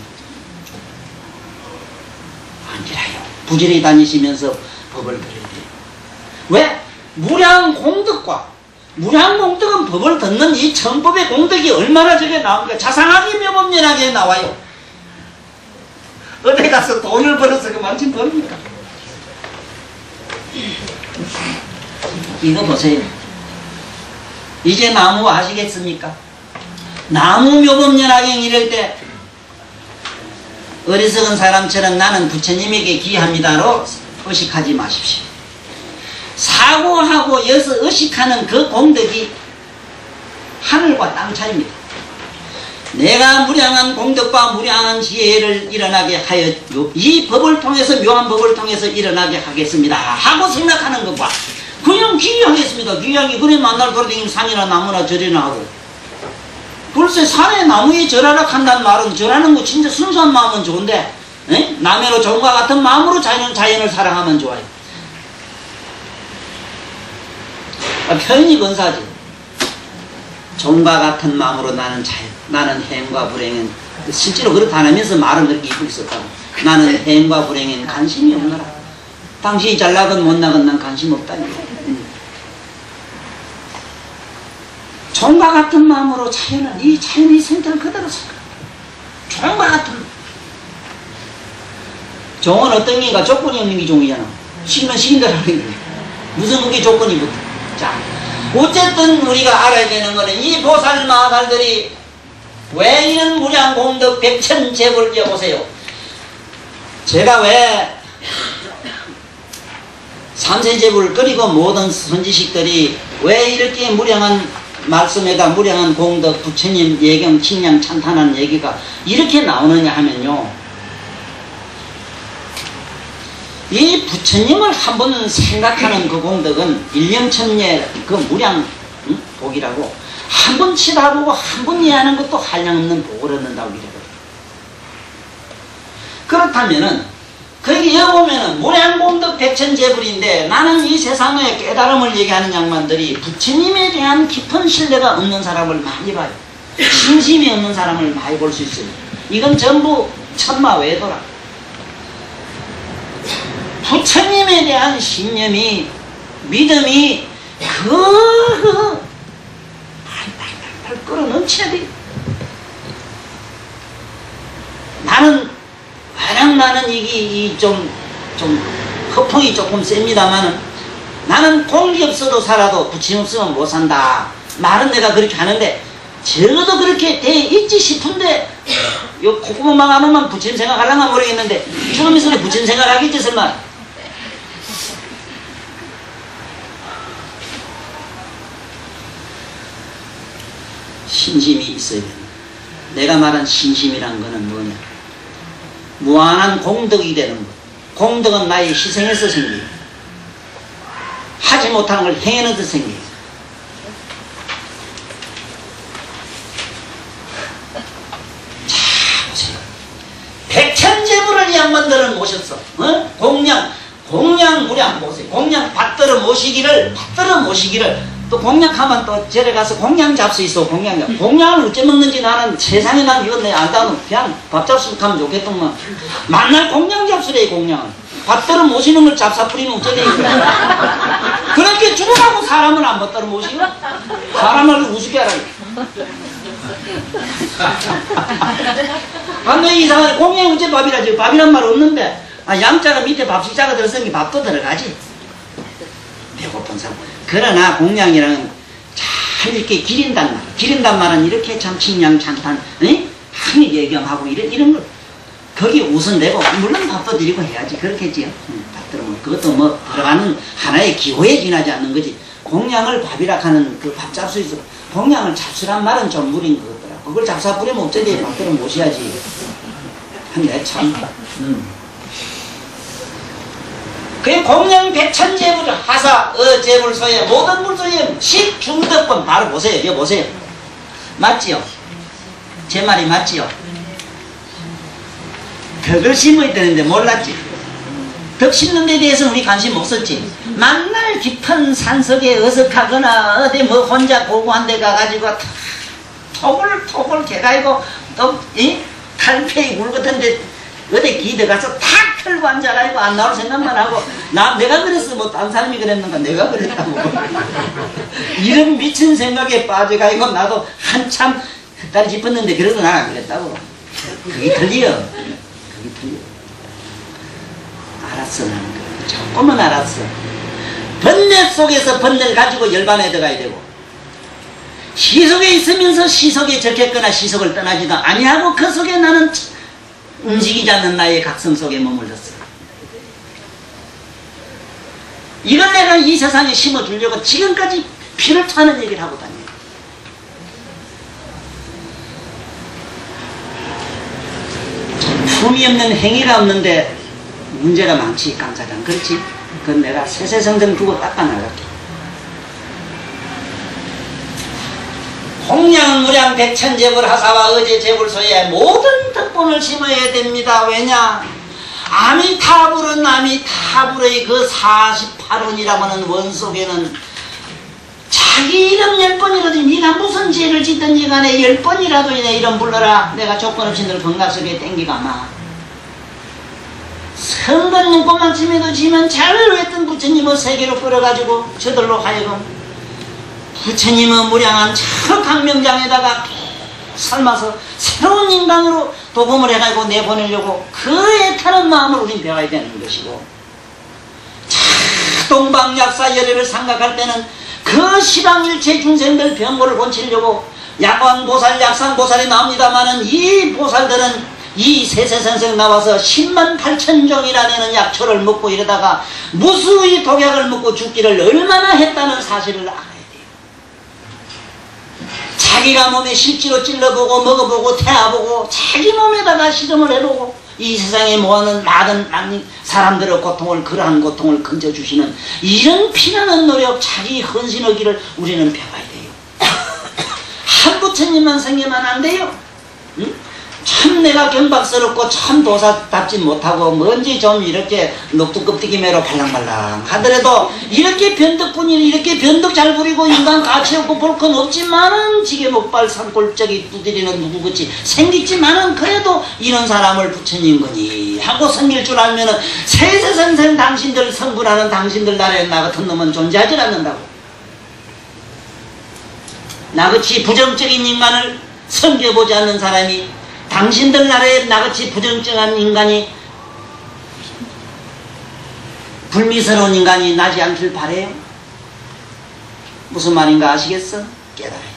아니라요. 부지런히 다니시면서 법을 들어야 돼요. 왜? 무량공덕과 무량공덕은 법을 듣는 이 천법의 공덕이 얼마나 저게 나옵니까? 자상하게 묘법연하게 나와요. 어디 가서 돈을 벌어서 그만큼 벌입니까? 이거 보세요. 이제 나무 아시겠습니까? 나무 묘법연화경 이럴 때 어리석은 사람처럼 나는 부처님에게 귀합니다로 의식하지 마십시오. 사고하고 여기서 의식하는 그 공덕이 하늘과 땅 차이입니다. 내가 무량한 공덕과 무량한 지혜를 일어나게 하여 이 법을 통해서 묘한 법을 통해서 일어나게 하겠습니다 하고 생각하는 것과 그냥 귀하겠습니다. 귀하게 그래 만날 돌아다니면 산이나 나무나 절이나 하고 글쎄 산에 나무에 절하라 한다는 말은 절하는 거 진짜 순수한 마음은 좋은데 에? 남해로 종과 같은 마음으로 자연을 사랑하면 좋아요. 표현이 근사하지. 종과 같은 마음으로 나는 자연, 나는 행과 불행은 실제로 그렇다 안 하면서 말은 그렇게 이쁘게 썼다고. 나는 행과 불행엔 관심이 없노라. 당신이 잘 나건 못 나건 난 관심 없다니까. 종과 같은 마음으로 자연은 이 자연의 생태를 그대로 생각. 종과 같은 종은 어떤 게가 조건이 없는 게 종이잖아. 시키면 시킨 대로 하는 게 무슨 그게 조건이 붙어. 자, 어쨌든 우리가 알아야 되는 거는 이 보살 마살들이 왜 이런 무량공덕 백천제불 여보세요. 제가 왜 삼세제불 그리고 모든 선지식들이 왜 이렇게 무량한 말씀에다 무량한 공덕 부처님 예경 칭량 찬탄하는 얘기가 이렇게 나오느냐 하면요, 이 부처님을 한번 생각하는 그 공덕은 일념천례 그 무량 복이라고 한 번 치다보고 한 번 이해하는 것도 한량없는 복을 얻는다고 이러거든요. 그렇다면은 거기 여기 보면은 무량공덕 백천제불인데 나는 이 세상의 깨달음을 얘기하는 양반들이 부처님에 대한 깊은 신뢰가 없는 사람을 많이 봐요. 신심이 없는 사람을 많이 볼 수 있어요. 이건 전부 천마 외도라. 부처님에 대한 신념이 믿음이 팔팔팔 끌어넘쳐야 돼. 나는 이게 좀 허풍이 조금 셉니다만은 나는 공기 없어도 살아도 부처님 없으면 못 산다. 말은 내가 그렇게 하는데 저도 그렇게 돼 있지 싶은데 요 콧구멍만 안 오면 부처님 생각하려나 모르겠는데 죽음 있으면 부처님 생각하겠지 설마. 신심이 있어야 된다. 내가 말한 신심이란 거는 뭐냐? 무한한 공덕이 되는 것. 공덕은 나의 희생에서 생겨요. 하지 못하는 걸 행해내서 생겨요. 자, 보세요. 백천제불을 이 양반들은 모셨어. 공양 무량 보세요. 공양 받들어 모시기를 또 공양하면 또 절에 가서 공양 잡수 있어. 공양을 어째 먹는지 나는 세상에 난 이건 내 안다는 그냥 밥 잡수 가면 좋겠더만. 만날 공양 잡수래. 공양 받들어 모시는 걸 잡사 뿌리면 어째 돼. 그렇게 죽어가고 사람을 안 받들어 모시고 사람을 우습게 하라. 너 이상하게 공양이 어째 밥이라지? 밥이란 말 없는데. 양자가 밑에 밥식자가 들었으니 밥도 들어가지. 배고픈 사람. 그러나 공양이랑은 잘 이렇게 기린단 말. 기린단 말은 이렇게 참 칭양찬탄, 항이 예경하고 이런 거. 거기 우선 내고, 물론 밥도 드리고 해야지. 그렇겠지요. 밥 들으면 그것도 뭐 들어가는 하나의 기호에 지나지 않는 거지. 공양을 밥이라 하는 그 밥 잡수에서 공양을 잡수란 말은 좀 무리인 것 같더라. 그걸 잡수 뿌리면 어쩌지? 밥 들으면 모셔야지. 근데 참. 그 공양 백천재불 하사 어재불소에 모든 불소에 식중덕권 바로 보세요. 이거 보세요. 맞지요? 제 말이 맞지요? 덕을 심어야 되는데 몰랐지. 덕 심는 데 대해서는 우리 관심 없었지. 만날 깊은 산속에 어석하거나 어디 뭐 혼자 고고한 데 가가지고 톡을 개가이고 또 탈페이 물 같은데 어디 기대 가서 탁 털고 앉아가지고 안 나올 생각만 하고 내가 그랬어. 뭐 다른 사람이 그랬는가 내가 그랬다고. 이런 미친 생각에 빠져가지고 나도 한참 흑다리 짚었는데 그래도 난 안 그랬다고. 그게 틀려. 알았어. 나는 조금은 알았어. 번뇌 속에서 번뇌를 가지고 열반에 들어가야 되고 시속에 있으면서 시속에 적했거나 시속을 떠나지도 아니하고 그 속에 나는 움직이지 않는 나의 각성 속에 머물렀어. 이걸 내가 이 세상에 심어주려고 지금까지 피를 타는 얘기를 하고 다녀요. 품이 없는 행위가 없는데 문제가 많지. 깜짝이야. 그렇지? 그건 내가 세세성정 두고 닦아나갈게. 공양무량 백천재불 하사와 어제재불소에 모든 덕분을 심어야 됩니다. 왜냐? 아미타불은 아미타불의 그 48원이라고 하는 원 속에는 자기 이름 10번이라도 네가 무슨 죄를 짓든지 간에 10번이라도 내 이름 불러라. 내가 조건 없이 늘 건강 속에 땡기가마. 성건 눈곱만 치매도 지면 잘 했던 부처님을 세계로 끌어가지고 저들로 하여금 부처님의 무량한 저 강명장에다가 삶아서 새로운 인간으로 도금을 해가지고 내보내려고 그 애타는 마음을 우린 배워야 되는 것이고 동방약사 열애를 생각할 때는 그 시방일체 중생들 병고를 고치려고 약왕보살, 약상보살이 나옵니다마는 이 보살들은 이 세세선생 나와서 10만 8천 종이라는 약초를 먹고 이러다가 무수히 독약을 먹고 죽기를 얼마나 했다는 사실을 알아야 돼요. 자기가 몸에 실제로 찔러보고 먹어보고 태워보고 자기 몸에다가 실험을 해보고 이 세상에 모아는 많은 사람들의 고통을 그러한 고통을 건져주시는 이런 피나는 노력 자기 헌신하기를 우리는 배워야 돼요. 한 부처님만 생기면 안 돼요. 응? 참 내가 경박스럽고 참 도사답지 못하고 뭔지 좀 이렇게 녹두껍데기매로 발랑발랑 하더라도 이렇게 변덕분이 이렇게 변덕 잘 부리고 인간 가치 없고 볼 건 없지만은 지게 목발 산골짜기 두드리는 누구같이 생겼지만은 그래도 이런 사람을 부처님 거니 하고 생길 줄 알면은 세세선생 당신들 성불하는 당신들 나라에 나 같은 놈은 존재하지 않는다고. 나같이 부정적인 인간을 섬겨보지 않는 사람이 당신들 나라에 나같이 부정적인 인간이 불미스러운 인간이 나지 않길 바래요. 무슨 말인가 아시겠어? 깨달아야 돼요.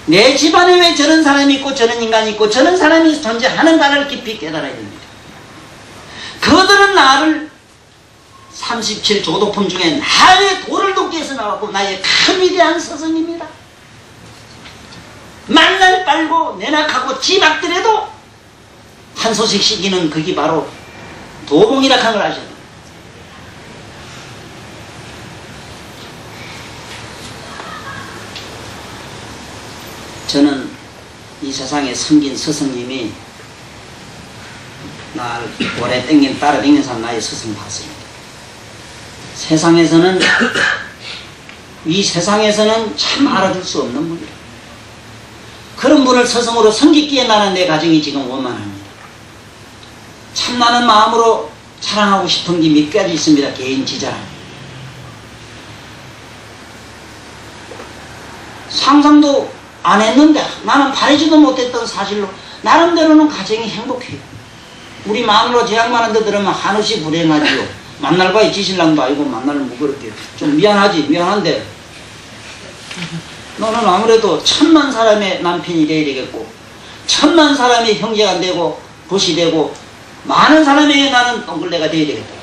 내 집안에 왜 저런 사람이 있고 저런 인간이 있고 저런 사람이 존재하는가를 깊이 깨달아야 됩니다. 그들은 나를 37조도품 중에 나의 도를 돕기 위해서 나왔고 나의 큰 위대한 스승입니다. 만날 빨고 내낙하고 지박더라도 한 소식 시기는 그게 바로 도봉이라 하는 걸 아셔야 돼요. 저는 이 세상에 섬긴 스승님이 날 오래 땡긴 따라 땡긴 사람 나의 스승 봤습니다. 세상에서는 이 세상에서는 참 알아줄 수 없는 분이에요. 그런 분을 스승으로 섬기기에 나는 내 가정이 지금 원만합니다. 참 나는 마음으로 자랑하고 싶은 게 몇 가지 있습니다. 개인 지자랑. 상상도 안 했는데 나는 바라지도 못했던 사실로 나름대로는 가정이 행복해요. 우리 마누라 제 양반한테 들으면 한없이 불행하지요. 만날 바에 지신랑도 아니고 만나를 무거럽게 좀 미안하지. 미안한데 너는 아무래도 1000만 사람의 남편이 돼야 되겠고 1000만 사람의 형제가 되고 벗이 되고 많은 사람에게 나는 똥글레가 돼야 되겠다.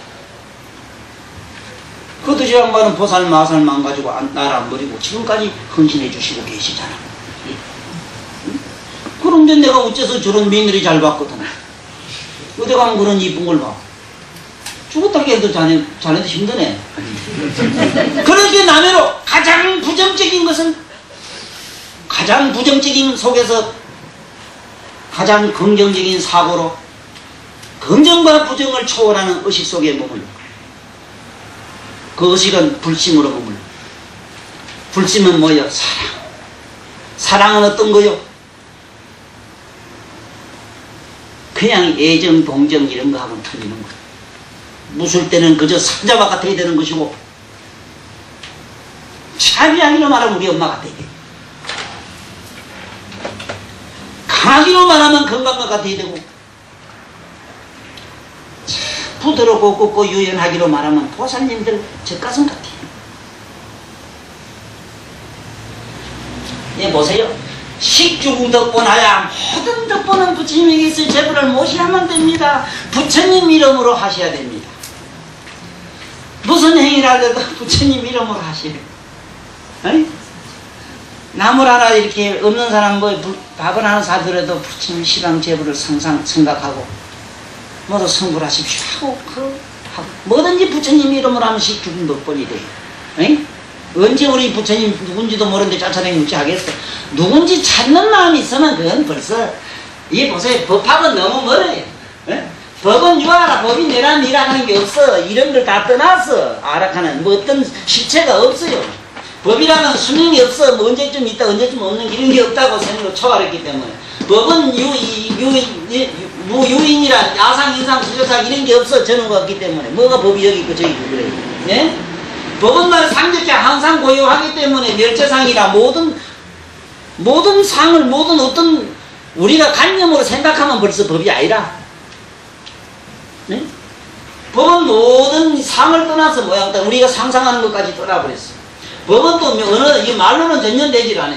그것도 제 양반은 보살 마살만 가지고 나를 안 버리고 지금까지 헌신해 주시고 계시잖아. 그런데 내가 어째서 저런 며느리 잘 봤거든. 어디 가면 그런 이쁜 걸 봐. 죽었다 깨도 자네도 힘드네. 그렇게 남해로 가장 부정적인 것은 가장 부정적인 속에서 가장 긍정적인 사고로 긍정과 부정을 초월하는 의식 속에 머물러. 그 의식은 불심으로 머물러. 불심은 뭐예요? 사랑. 사랑은 어떤 거요? 그냥 애정, 동정 이런 거하고는 틀리는 거예요. 무술 때는 그저 사자와 같아야 되는 것이고 차비하기로 말하면 우리 엄마 같아야 돼. 강하기로 말하면 건강과 같아야 되고 부드럽고 곱고 유연하기로 말하면 보살님들 젖가슴 같아요. 예, 보세요. 식중 덕분하야 모든 덕분은 부처님에게 있어 제불을 모셔야만 됩니다. 부처님 이름으로 하셔야 됩니다. 무슨 행위를 하려도 부처님 이름으로 하셔야 돼요. 나물 하나 이렇게 없는 사람 뭐 밥을 하나 사더라도 부처님 시방 제불을 생각하고 모두 성불하십시오 하고 뭐든지 부처님 이름으로 하면 식중 덕분이 돼요. 언제 우리 부처님 누군지도 모르는데 쫓아다니면 무지하겠어. 누군지 찾는 마음이 있으면 그건 벌써 이 보세요. 법학은 너무 멀어요. 법은 유하라 법이 내라 니라 하는 게 없어. 이런 걸 다 떠나서 아락하는 뭐 어떤 실체가 없어요. 법이라는 수명이 없어. 뭐 언제쯤 있다 언제쯤 없는 이런 게 없다고 생각을 초월했기 때문에 법은 무유인이란 야상 인상 수조상 이런 게 없어. 저는 거 없기 때문에 뭐가 법이 여기 있고 저기 있고 그래요. 네? 법은 말 상대께 항상 고유하기 때문에 멸제상이라 모든 상을 모든 어떤 우리가 관념으로 생각하면 벌써 법이 아니라 네? 법은 모든 상을 떠나서 모양 따라 우리가 상상하는 것까지 떠나버렸어. 법은 또 어느 이 말로는 전념되질 않아.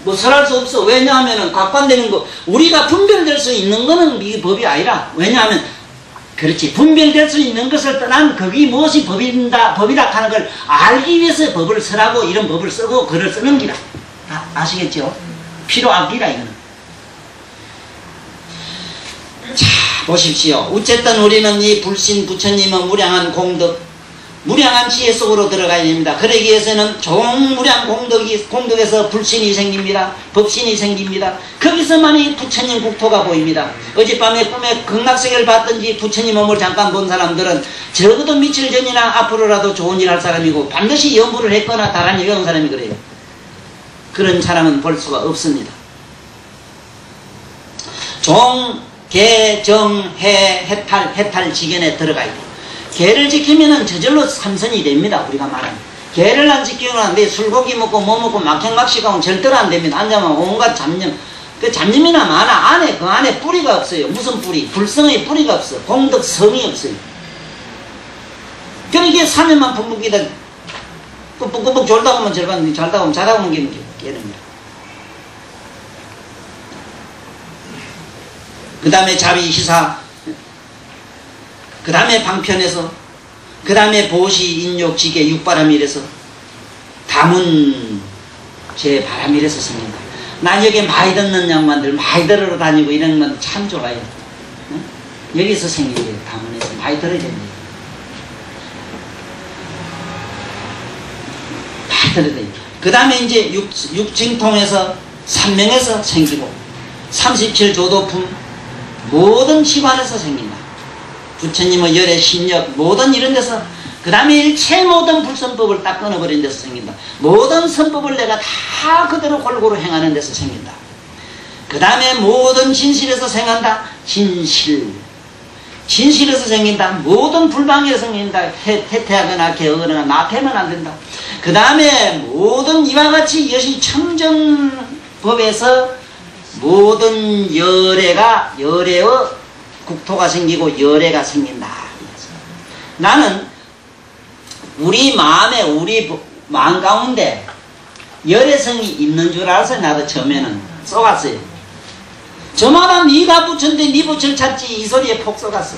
뭐 설할 수 없어. 왜냐하면 각관되는 거 우리가 분별될 수 있는 거는 이게 법이 아니라 왜냐하면 그렇지 분별될 수 있는 것을 떠난 그게 무엇이 법이라 하는 걸 알기 위해서 법을 쓰라고 이런 법을 쓰고 글을 쓰는 기라. 아시겠죠? 필요하기라 이거는. 자 보십시오. 어쨌든 우리는 이 불신 부처님은 무량한 공덕 무량한 지혜 속으로 들어가야 됩니다. 그러기 위해서는 종무량 공덕에서 불신이 생깁니다. 법신이 생깁니다. 거기서만이 부처님 국토가 보입니다. 어젯밤에 꿈에 극락세계를 봤든지 부처님 몸을 잠깐 본 사람들은 적어도 며칠 전이나 앞으로라도 좋은 일 할 사람이고 반드시 연부를 했거나 다란히 외운 사람이 그래요. 그런 사람은 볼 수가 없습니다. 종, 계, 정, 해, 해탈 지견에 들어가야 돼요. 계를 지키면은 저절로 삼선이 됩니다. 우리가 말하는 계를 안 지키면 안 돼. 술고기 먹고 뭐 먹고 막행막식하면 절대로 안 됩니다. 앉아면 온갖 잡념 그 잡념이나 많아. 그 안에 뿌리가 없어요. 무슨 뿌리? 불성의 뿌리가 없어. 공덕성이 없어요. 그러니까 산에만 푹푹이다 꾸벅꾸벅 졸다 보면 절반 잘다 보면 자다 보면 깨는 그 다음에 자비희사 그 다음에 방편에서 그 다음에 보시 인욕 지계 육바람이 이래서 담은 제 바람이 이래서 생긴다. 난 여기 많이 듣는 양반들 많이 들으러 다니고 이런 양반들 참 좋아요. 응? 여기서 생긴 거예요. 담은에서 많이 들어야 됩니다. 많이 들어야 됩니다. 그 다음에 이제 육증통에서 삼명에서 생기고 37조도품 모든 기관에서 생긴다. 부처님의 열의 신력 모든 이런 데서 그 다음에 일체 모든 불선법을 딱 끊어버린 데서 생긴다. 모든 선법을 내가 다 그대로 골고루 행하는 데서 생긴다. 그 다음에 모든 진실에서 생긴다. 진실에서 생긴다. 모든 불방에서 생긴다. 해태하거나 개어거나 낙해면 안 된다. 그 다음에 모든 이와 같이 여시 청정 법에서 모든 열애의 국토가 생기고 열애가 생긴다. 나는 우리 마음 가운데 열애성이 있는 줄 알아서 나도 처음에는 쏘갔어요. 저마다 네가 부처인데 네 부처를 찾지, 이 소리에 폭 쏘갔어.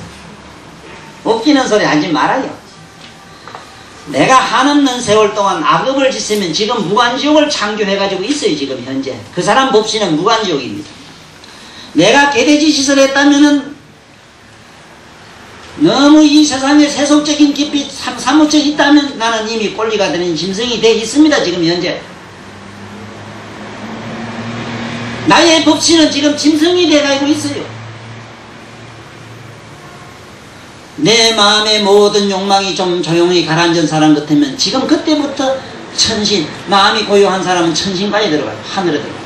웃기는 소리 하지 말아요. 내가 한없는 세월 동안 악업을 짓으면 지금 무간지옥을 창조해가지고 있어요. 지금 현재 그 사람 법신은 무간지옥입니다. 내가 개돼지짓을 했다면은 너무 이 세상에 세속적인 깊이 사무쳐 있다면 나는 이미 꼴리가 되는 짐승이 돼 있습니다. 지금 현재 나의 법신은 지금 짐승이 돼가지고 있어요. 내 마음의 모든 욕망이 좀 조용히 가라앉은 사람 같으면 지금 그때부터 천신, 마음이 고요한 사람은 천신까지 들어가요. 하늘에 들어가요.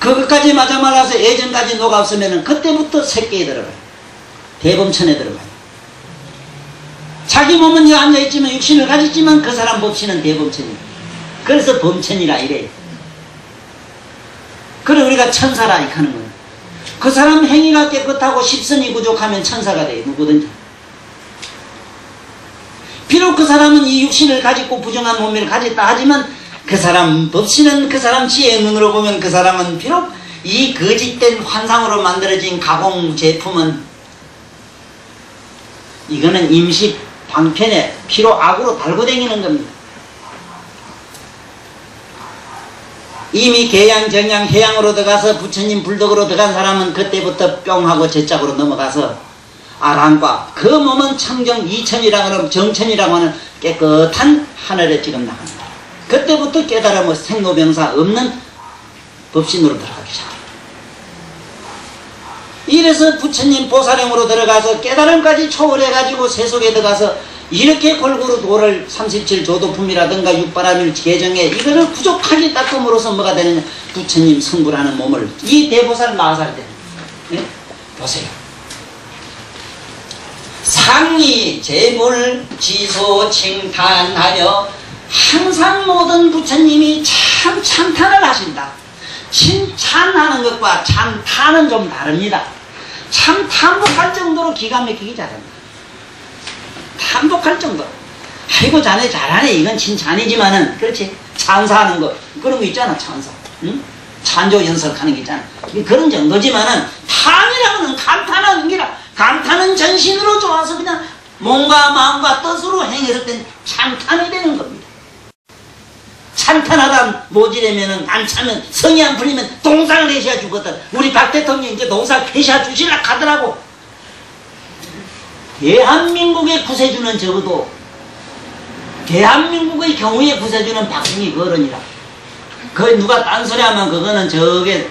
그것까지 마저 말라서 예전까지 녹았으면 그때부터 새끼에 들어가요. 대범천에 들어가요. 자기 몸은 여기 앉아있지만 육신을 가졌지만 그 사람 법신은 대범천이에요. 그래서 범천이라 이래요. 그래 우리가 천사라 이렇게 하는 거예요. 그 사람 행위가 깨끗하고 십선이 부족하면 천사가 돼요. 누구든지. 비록 그 사람은 이 육신을 가지고 부정한 몸매를 가졌다 하지만 그 사람 법신은 그 사람 지혜의 눈으로 보면 그 사람은 비록 이 거짓된 환상으로 만들어진 가공 제품은 이거는 임시 방편에 피로 악으로 달고 다니는 겁니다. 이미 계양, 정양, 해양으로 들어가서 부처님 불덕으로 들어간 사람은 그때부터 뿅하고 제짝으로 넘어가서 아랑과 그 몸은 청정 이천이라고 하는 정천이라고 하는 깨끗한 하늘에 지금 나갑니다. 그때부터 깨달음은 생로병사 없는 법신으로 들어가기 시작합니다. 이래서 부처님 보살행으로 들어가서 깨달음까지 초월해가지고 세속에 들어가서 이렇게 골고루 도를 37조도품이라든가 육바라밀 계정에 이거를 부족하게 닦음으로써 뭐가 되느냐, 부처님 성불하는 몸을 이 대보살 마살 때 네? 보세요. 상리 재물 지소 칭탄하여 항상 모든 부처님이 참 찬탄을 하신다. 칭찬하는 것과 찬탄은 좀 다릅니다. 참 탐복할 정도로 기가 막히게 잘합니다. 탐복할 정도. 아이고 자네 잘하네 이건 칭찬이지만은 그렇지 찬사하는 거 그런 거 있잖아. 찬사 응? 찬조 연설하는 게 있잖아. 그런 정도지만은 탐이라고는 감탄하는 게라 감탄은 전신으로 좋아서 그냥 몸과 마음과 뜻으로 행했을 땐 찬탄이 되는 겁니다. 찬탄하다 모지려면은 안 차면 성이 안 풀리면 동상을 해셔야 주거든. 우리 박 대통령이 이제 동상 해셔야 주시려 하더라고. 대한민국의 구세주는 적어도 대한민국의 경우에 구세주는 박정희 어른이라. 그 누가 딴소리 하면 그거는 저게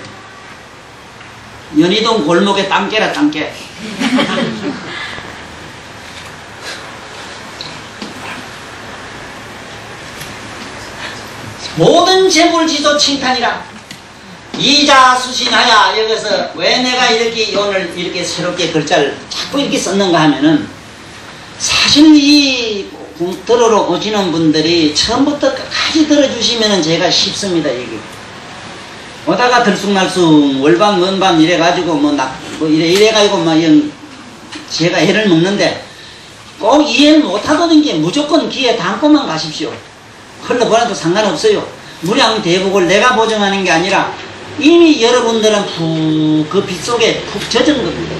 연희동 골목에 땅깨라 땅깨. 모든 재물지도 칭탄이라. 이자수신하야. 여기서 왜 내가 이렇게 오늘 이렇게 새롭게 글자를 자꾸 이렇게 썼는가 하면은 사실 이 들으러 오시는 분들이 처음부터 끝까지 들어주시면은 제가 쉽습니다. 이게 오다가 들쑥날쑥 월반 먼반 이래가지고 뭐 이래가지고 막 제가 해를 먹는데 꼭 이해를 못하던 게 무조건 귀에 담고만 가십시오. 흘러보라도 상관없어요. 무량 대복을 내가 보정하는 게 아니라 이미 여러분들은 푹 그 빛 속에 푹 젖은 겁니다.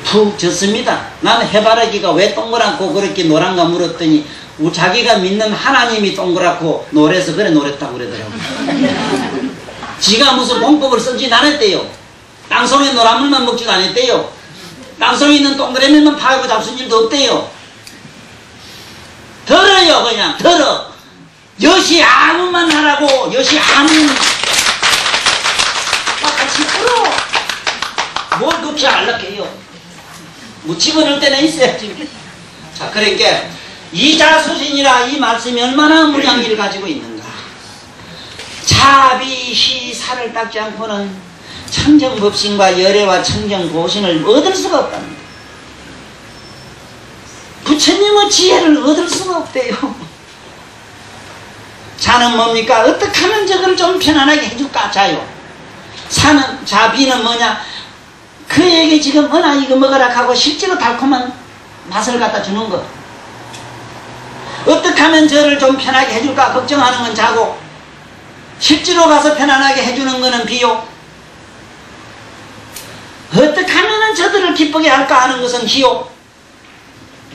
푹 젖습니다. 나는 해바라기가 왜 동그랗고 그렇게 노란가 물었더니 자기가 믿는 하나님이 동그랗고 노래서 그래 노랬다고 그러더라고요. 지가 무슨 공법을 쓰진 않았대요. 땅속에 노란물만 먹지도 않았대요. 땅속에 있는 동그라미만 파고 잡순 일도 없대요. 들어요. 그냥 들어. 여시 아무만 하라고. 여시 아무 같이 들어. 뭘 그렇게 안락해요. 뭐 집어넣을 때는 있어야지. 자, 그러니까 이자수신이라 이 말씀이 얼마나 무량기를 가지고 있는가. 자비시 살을 닦지 않고는 청정법신과 열애와 청정보신을 얻을 수가 없답니다. 부처님의 지혜를 얻을 수가 없대요. 자는 뭡니까? 어떻게 하면 저걸 좀 편안하게 해줄까? 자요. 자, 비는 뭐냐? 그에게 지금 은하 이거 먹으라 하고 실제로 달콤한 맛을 갖다 주는 것. 어떻게 하면 저를 좀 편하게 해줄까 걱정하는 건 자고, 실제로 가서 편안하게 해주는 것은 비요. 어떻게 하면 저들을 기쁘게 할까 하는 것은 기요.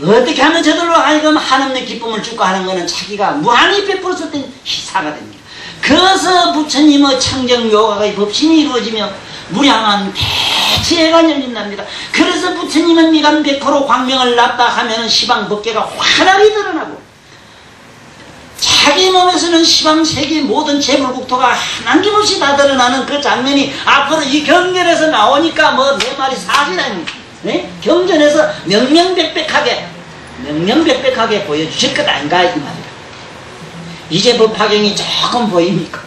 어떻게 하면 저들로 하여금 한없는 기쁨을 줄까 하는 것은 자기가 무한히 베풀었을 때 희사가 됩니다. 그래서 부처님의 청정묘가의 법신이 이루어지며 무량한 대지혜가 열린답니다. 그래서 부처님은 미간 백호로 광명을 납다 하면 시방 법계가 환하게 드러나고, 자기 몸에서는 시방 세계 모든 재불국토가 남김없이 다 드러나는 그 장면이 앞으로 이 경전에서 나오니까 뭐 내 말이 사실 아닙니까? 네? 경전에서 명명백백하게 보여주실 것 아닌가 이 말이야. 이제 법화경이 조금 보입니까?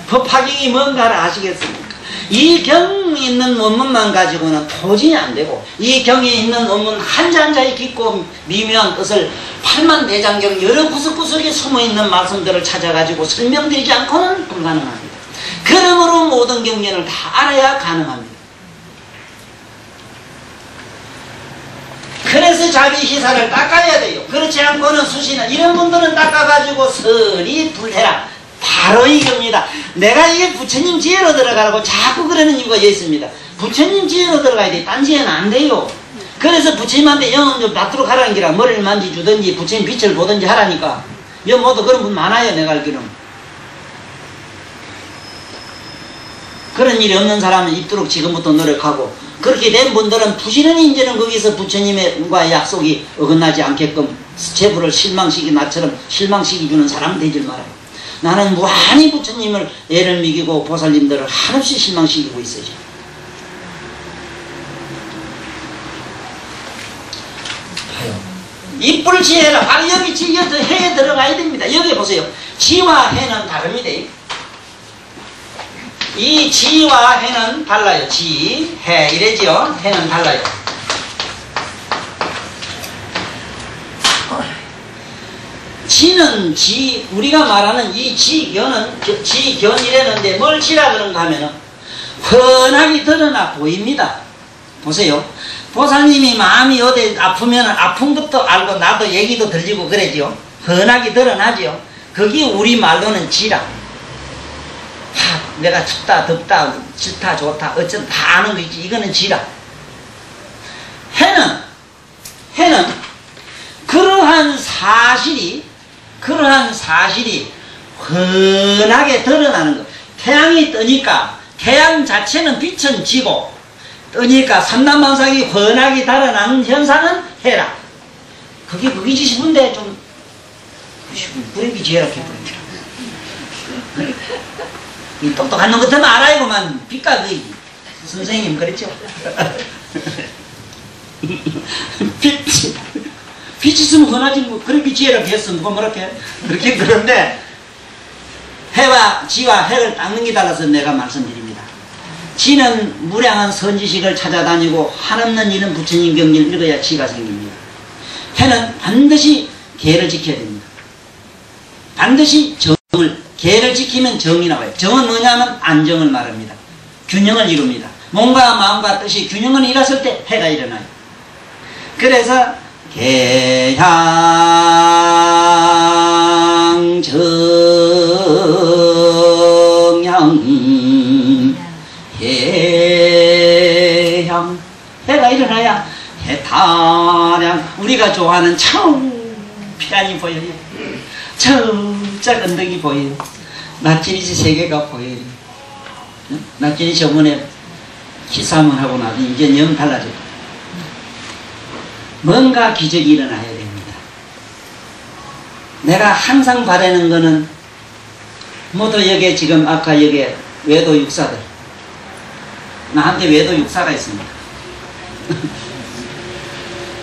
법화경이 뭔가를 아시겠습니까? 이 경 있는 원문만 가지고는 도저히 안 되고, 이 경에 있는 원문 한자 한자의 깊고 미묘한 뜻을 팔만대장경 여러 구석구석에 숨어있는 말씀들을 찾아가지고 설명드리지 않고는 불가능합니다. 그러므로 모든 경전을 다 알아야 가능합니다. 그래서 자비 희사를 닦아야 돼요. 그렇지 않고는 수시는 이런 분들은 닦아가지고 서리 불해라. 바로 이겁니다. 내가 이게 부처님 지혜로 들어가라고 자꾸 그러는 이유가 있습니다. 부처님 지혜로 들어가야 돼. 딴 지혜는 안 돼요. 그래서 부처님한테 영혼 좀 받도록 하라는 기라 머리를 만지주든지 부처님 빛을 보든지 하라니까. 여 모두 그런 분 많아요. 내가 알기로는. 그런 일이 없는 사람은 있도록 지금부터 노력하고, 그렇게 된 분들은 부지런히 이제는 거기서 부처님과 약속이 어긋나지 않게끔 제부를 나처럼 실망시켜주는 사람 되질 말아요. 나는 무한히 부처님을 애를 미기고 보살님들을 한없이 실망시키고 있어요. 입불지혜라. 바로 여기 해에 들어가야 됩니다. 여기 보세요. 지와 해는 다릅니다. 이 지와 해는 달라요. 지, 해 이래지요. 해는 달라요. 지는 우리가 말하는 이 지견은 지견이라는데 뭘 지라 그런가 하면은 훤하게 드러나 보입니다. 보세요. 보살님이 마음이 어디 아프면 아픈 것도 알고 나도 얘기도 들리고 그러지요. 훤하게 드러나지요. 그게 우리 말로는 지라. 내가 춥다 덥다 싫다 좋다 어쨌든 다 아는 거 있지. 이거는 지라. 해는 그러한 사실이 훤하게 드러나는 것. 태양이 뜨니까 태양 자체는 빛은 지고 뜨니까 삼남만상이 훤하게 드러나는 현상은 해라. 그게 그기지 싶은데 좀 불행기 지혜라 해버립니다. 이 똑똑한 놈 같으면 알아야고만 빛과 그 선생님 그랬죠. 빛이 있으면 훤하지 뭐 그렇게 지혜라고 했어. 누가 뭐렇게 그렇게 그런데 해와 지와 해를 닦는 게 달라서 내가 말씀드립니다. 지는 무량한 선지식을 찾아다니고 한없는 이런 부처님 경전을 읽어야 지가 생깁니다. 해는 반드시 계를 지켜야 됩니다. 반드시 계를 지키면 정이 나와요. 정은 뭐냐면 안정을 말합니다. 균형을 이룹니다. 몸과 마음과 뜻이 균형을 이뤘을 때 해가 일어나요. 그래서 개향 정향 해향 해가 일어나야 해타량 우리가 좋아하는 청피안이 보여요. 저짝 언덕이 보여요. 낫진이지 세계가 보여요. 낫진이 저번에 기사문 하고 나서 이제 영 달라져요. 뭔가 기적이 일어나야 됩니다. 내가 항상 바라는 거는 모두 여기에 지금 아까 여기에 외도 육사들 나한테 외도 육사가 있습니다.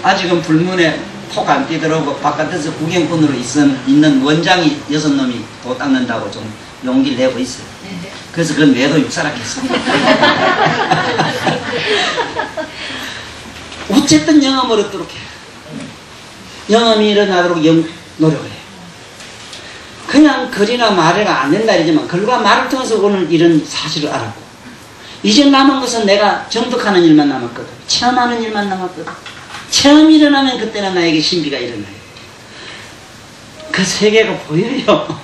아직은 불문에 톡 안 뛰더라고 바깥에서 구경꾼으로 있는 원장이 6놈이 도 닦는다고 좀 용기를 내고 있어요. 그래서 그건 외도 육사라고 했습니다. 어쨌든 영암을 얻도록 해요. 영암이 일어나도록 노력을 해요. 그냥 글이나 말이나 안 된다 이러지만 글과 말을 통해서 오늘 이런 사실을 알았고, 이제 남은 것은 내가 정독하는 일만 남았거든. 체험하는 일만 남았거든. 체험이 일어나면 그때는 나에게 신비가 일어나요. 그 세계가 보여요.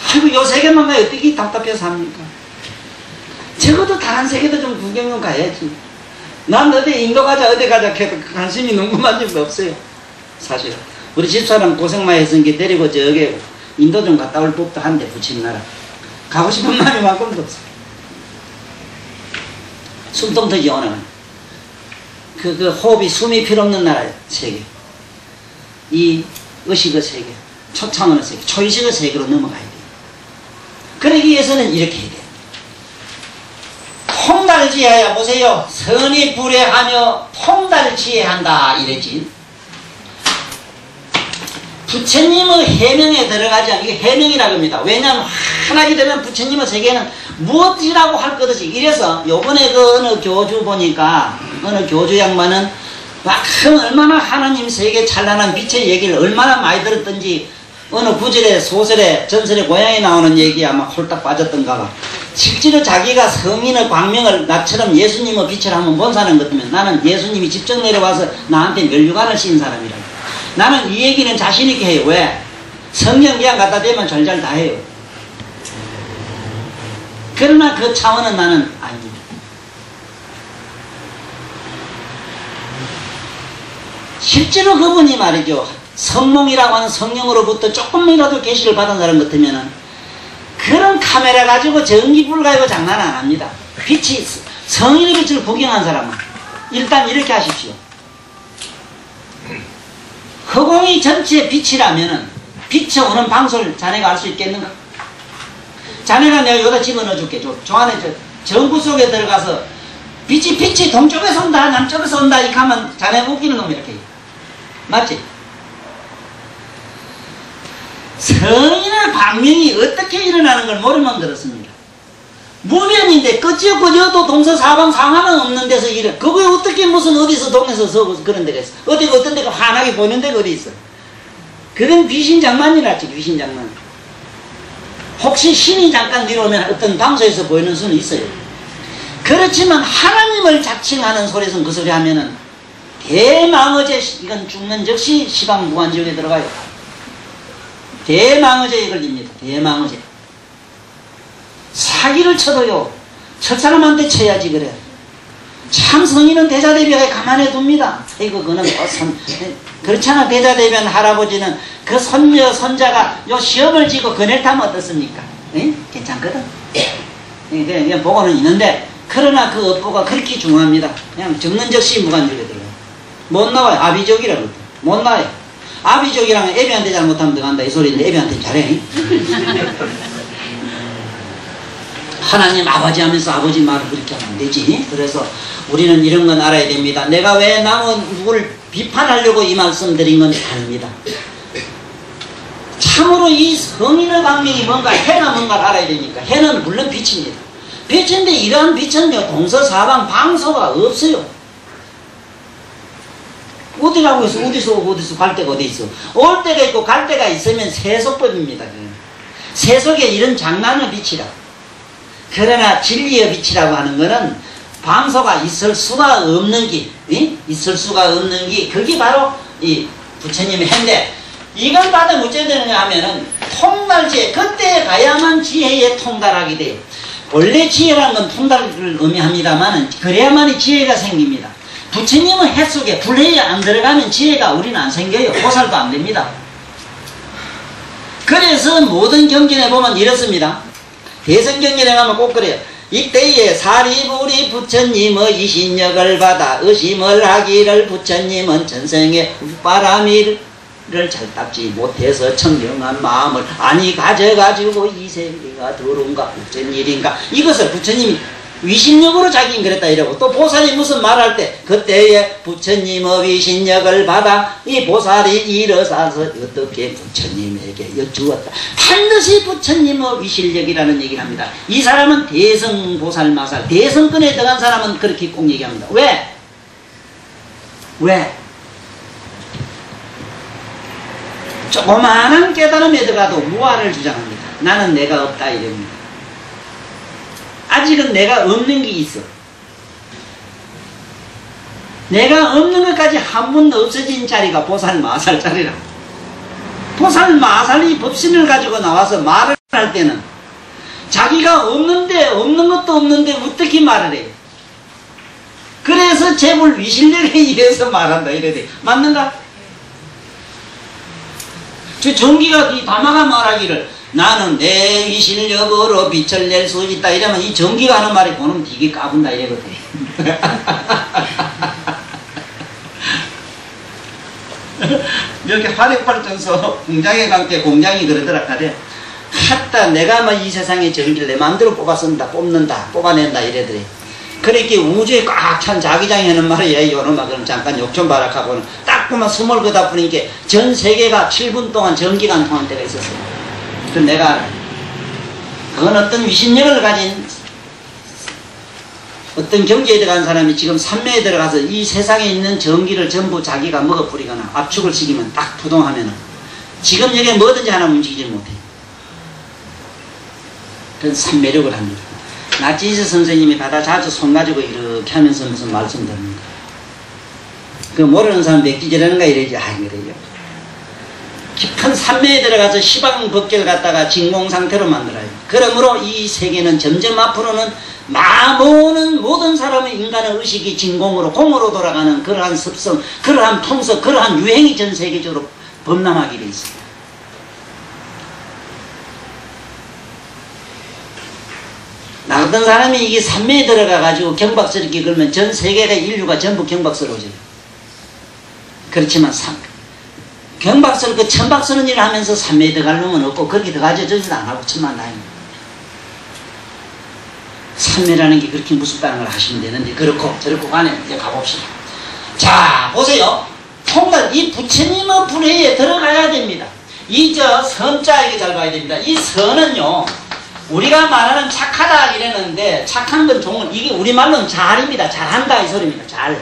아이고, 요 세계만 가요. 어떻게 답답해서 합니까? 적어도 다른 세계도 좀 구경은 가야지. 난 어디 인도 가자 어디 가자 해도 관심이 궁금한 적도 없어요. 사실은 우리 집사람 고생 많이 했으니까 데리고 저기 인도 좀 갔다 올 법도 한데, 부친 나라 가고 싶은 마음이 만큼도 없어. 숨통 터지 오는 그 호흡이 숨이 필요 없는 나라예요. 세계, 이 의식의 세계, 초창원의 세계, 초의식의 세계로 넘어가야 돼요. 그러기 위해서는 이렇게 해야 돼요. 통달지혜야. 보세요. 선이 불애하며 통달지혜한다 이랬지. 부처님의 해명에 들어가지 않고, 이게 해명이라고 합니다. 왜냐하면 하나가 되면 부처님의 세계는 무엇이라고 할 것 없이. 이래서 요번에 그 어느 교주 보니까, 어느 교주 양반은 막 얼마나 하나님 세계 찬란한 빛의 얘기를 얼마나 많이 들었던지, 어느 구절에 소설에 전설에 고향에 나오는 얘기에 아마 홀딱 빠졌던가 봐. 실제로 자기가 성인의 광명을 나처럼 예수님의 빛을 한번 본 사람 같으면, 나는 예수님이 직접 내려와서 나한테 면류관을 씌운 사람이라고. 나는 이 얘기는 자신있게 해요. 왜? 성경 그냥 갖다 대면 절잘 다 해요. 그러나 그 차원은 나는 아닙니다. 실제로 그분이 말이죠, 성몽이라고 하는 성령으로부터 조금이라도 계시를 받은 사람 같으면은 그런 카메라 가지고 전기불 가지고 장난 안 합니다. 빛이, 성인의 빛을 구경한 사람은 일단 이렇게 하십시오. 허공이 전체 빛이라면은 빛이 오는 방송을 자네가 알 수 있겠는가? 자네가 내가 여기다 집어넣어 줄게. 저 안에 전구 속에 들어가서 빛이 동쪽에서 온다 남쪽에서 온다 이렇게 하면 자네 웃기는 놈 이렇게. 맞지? 성인의 방명이 어떻게 일어나는 걸 모르면 그렇습니다. 무변인데 끝이 없고 여도 동서사방 상하는 없는 데서 일어. 그거에 어떻게 무슨 어디서 동에서 서고 그런 데가 있어. 어디 어떤 데가 환하게 보이는 데가 어디 있어. 그건 귀신장만이라지. 귀신장만. 혹시 신이 잠깐 내려오면 어떤 방송에서 보이는 수는 있어요. 그렇지만 하나님을 자칭하는 소리에서 그 소리 하면은 대망어제, 이건 죽는 즉시 시방무한지옥에 들어가요. 대망어제에 걸립니다. 대망어제. 사기를 쳐도요, 첫사람한테 쳐야지 그래. 참 성인은 대자대비하게 가만히 둡니다. 아이고 그는 그렇잖아. 대자대비한 할아버지는 그 손녀 손자가 요 시험을 지고 그네를 타면 어떻습니까? 에? 괜찮거든. 그냥 보고는 있는데, 그러나 그 업보가 그렇게 중요합니다. 그냥 적는 즉시 무관지옥에 들어가요. 못 나와요. 아비족이라고. 못 나와요. 아비족이랑 애비한테 잘못하면 들어간다 이 소리인데 애비한테 잘해. 하나님 아버지 하면서 아버지 말을 그렇게 하면 안 되지. 그래서 우리는 이런 건 알아야 됩니다. 내가 왜 누구를 비판하려고 이 말씀 드린 건 아닙니다. 참으로 이 성인의 방명이 뭔가, 해나 뭔가를 알아야 되니까. 해는 물론 빛입니다. 빛인데 이러한 빛은요, 동서사방 방소가 없어요. 어디라고 해서 어디서 갈 데가 어디 있어. 올 데가 있고 갈 데가 있으면 세속법입니다. 세속에 이런 장난의 빛이라. 그러나 진리의 빛이라고 하는 것은 방소가 있을 수가 없는 길, 있을 수가 없는 길, 그게 바로 이 부처님의 해인데, 이걸 받으면 어째 되느냐 하면은 통달지혜, 그때 가야만 지혜에 통달하게 돼요. 원래 지혜라는 건 통달을 의미합니다만은 그래야만이 지혜가 생깁니다. 부처님은 해 속에 불해에 안 들어가면 지혜가 우리는 안 생겨요. 보살도 안 됩니다. 그래서 모든 경전에 보면 이렇습니다. 대성경전에 가면 꼭 그래요. 이때에 사리부리 부처님의 이신력을 받아 의심을 하기를 부처님은 전생에 바람이를 잘 닦지 못해서 청정한 마음을 아니 가져가지고 이 세계가 더러운가 어쩐 일인가. 이것을 부처님이 위신력으로 자기는 그랬다 이러고, 또 보살이 무슨 말할 때 그때에 부처님의 위신력을 받아 이 보살이 일어서서 어떻게 부처님에게 여쭈었다. 반드시 부처님의 위신력이라는 얘기를 합니다. 이 사람은 대성보살마살, 대성권에 들어간 사람은 그렇게 꼭 얘기합니다. 왜? 조그마한 깨달음에 들어가도 무아를 주장합니다. 나는 내가 없다 이럽니다. 아직은 내가 없는 게 있어. 내가 없는 것까지 한 번도 없어진 자리가 보살마살 자리라. 보살마살이 법신을 가지고 나와서 말을 할 때는 자기가 없는데 없는 것도 없는데 어떻게 말을 해요? 그래서 재물 위실력에 의해서 말한다 이래야 돼. 맞는가? 저 전기가 이 다마가 말하기를 나는 내 위실력으로 빛을 낼 수 있다 이러면 이 전기가 하는 말이 그놈 되게 까분다 이래거든. 이렇게 화력발전소 공장에 갈 때 공장이 그러더라 카대. 하다 내가 막 이 세상에 전기를 내 마음대로 뽑아쓴다 뽑는다 뽑아낸다 이래더래. 그렇게 우주에 꽉 찬 자기장이 하는 말이야. 요놈아 그럼 잠깐 욕 좀 봐라 하고는 딱 보면 숨을 거다 보니까 전 세계가 7분 동안 전기가 안 통한 때가 있었어요. 그 내가 알아. 그건 어떤 위신력을 가진 어떤 경지에 들어간 사람이 지금 산매에 들어가서 이 세상에 있는 전기를 전부 자기가 먹어버리거나 압축을 시키면 딱 부동하면은 지금 여기에 뭐든지 하나 움직이지 못해. 그런 산매력을 합니다. 나치즈 선생님이 바다 자주 손 가지고 이렇게 하면서 무슨 말씀 드립니다. 그 모르는 사람 맥기질하는가 이러지. 아, 그래요. 깊은 산매에 들어가서 시방법계를 갖다가 진공 상태로 만들어요. 그러므로 이 세계는 점점 앞으로는 모든 사람의 인간의 의식이 진공으로 공으로 돌아가는 그러한 습성, 그러한 풍속, 그러한 유행이 전 세계적으로 범람하게 돼 있습니다. 나 같은 사람이 이게 산매에 들어가가지고 경박스럽게 걸면 전 세계가 인류가 전부 경박스러워져요. 그렇지만 경박스럽고 천박스러운 일을 하면서 산매에 들어갈 놈은 없고 그렇게 들어가지도 안 하고 천만 다행입니다. 산매라는 게 그렇게 무섭다는 걸 하시면 되는데 그렇고 저렇고 간에 이제 가봅시다. 자 보세요. 통달 이 부처님의 불회에 들어가야 됩니다. 이 선자 이게 잘 봐야 됩니다. 이 선은요 우리가 말하는 착하다 이랬는데 착한 건 좋은 이게 우리말로는 잘입니다. 잘한다 이 소리입니다. 잘.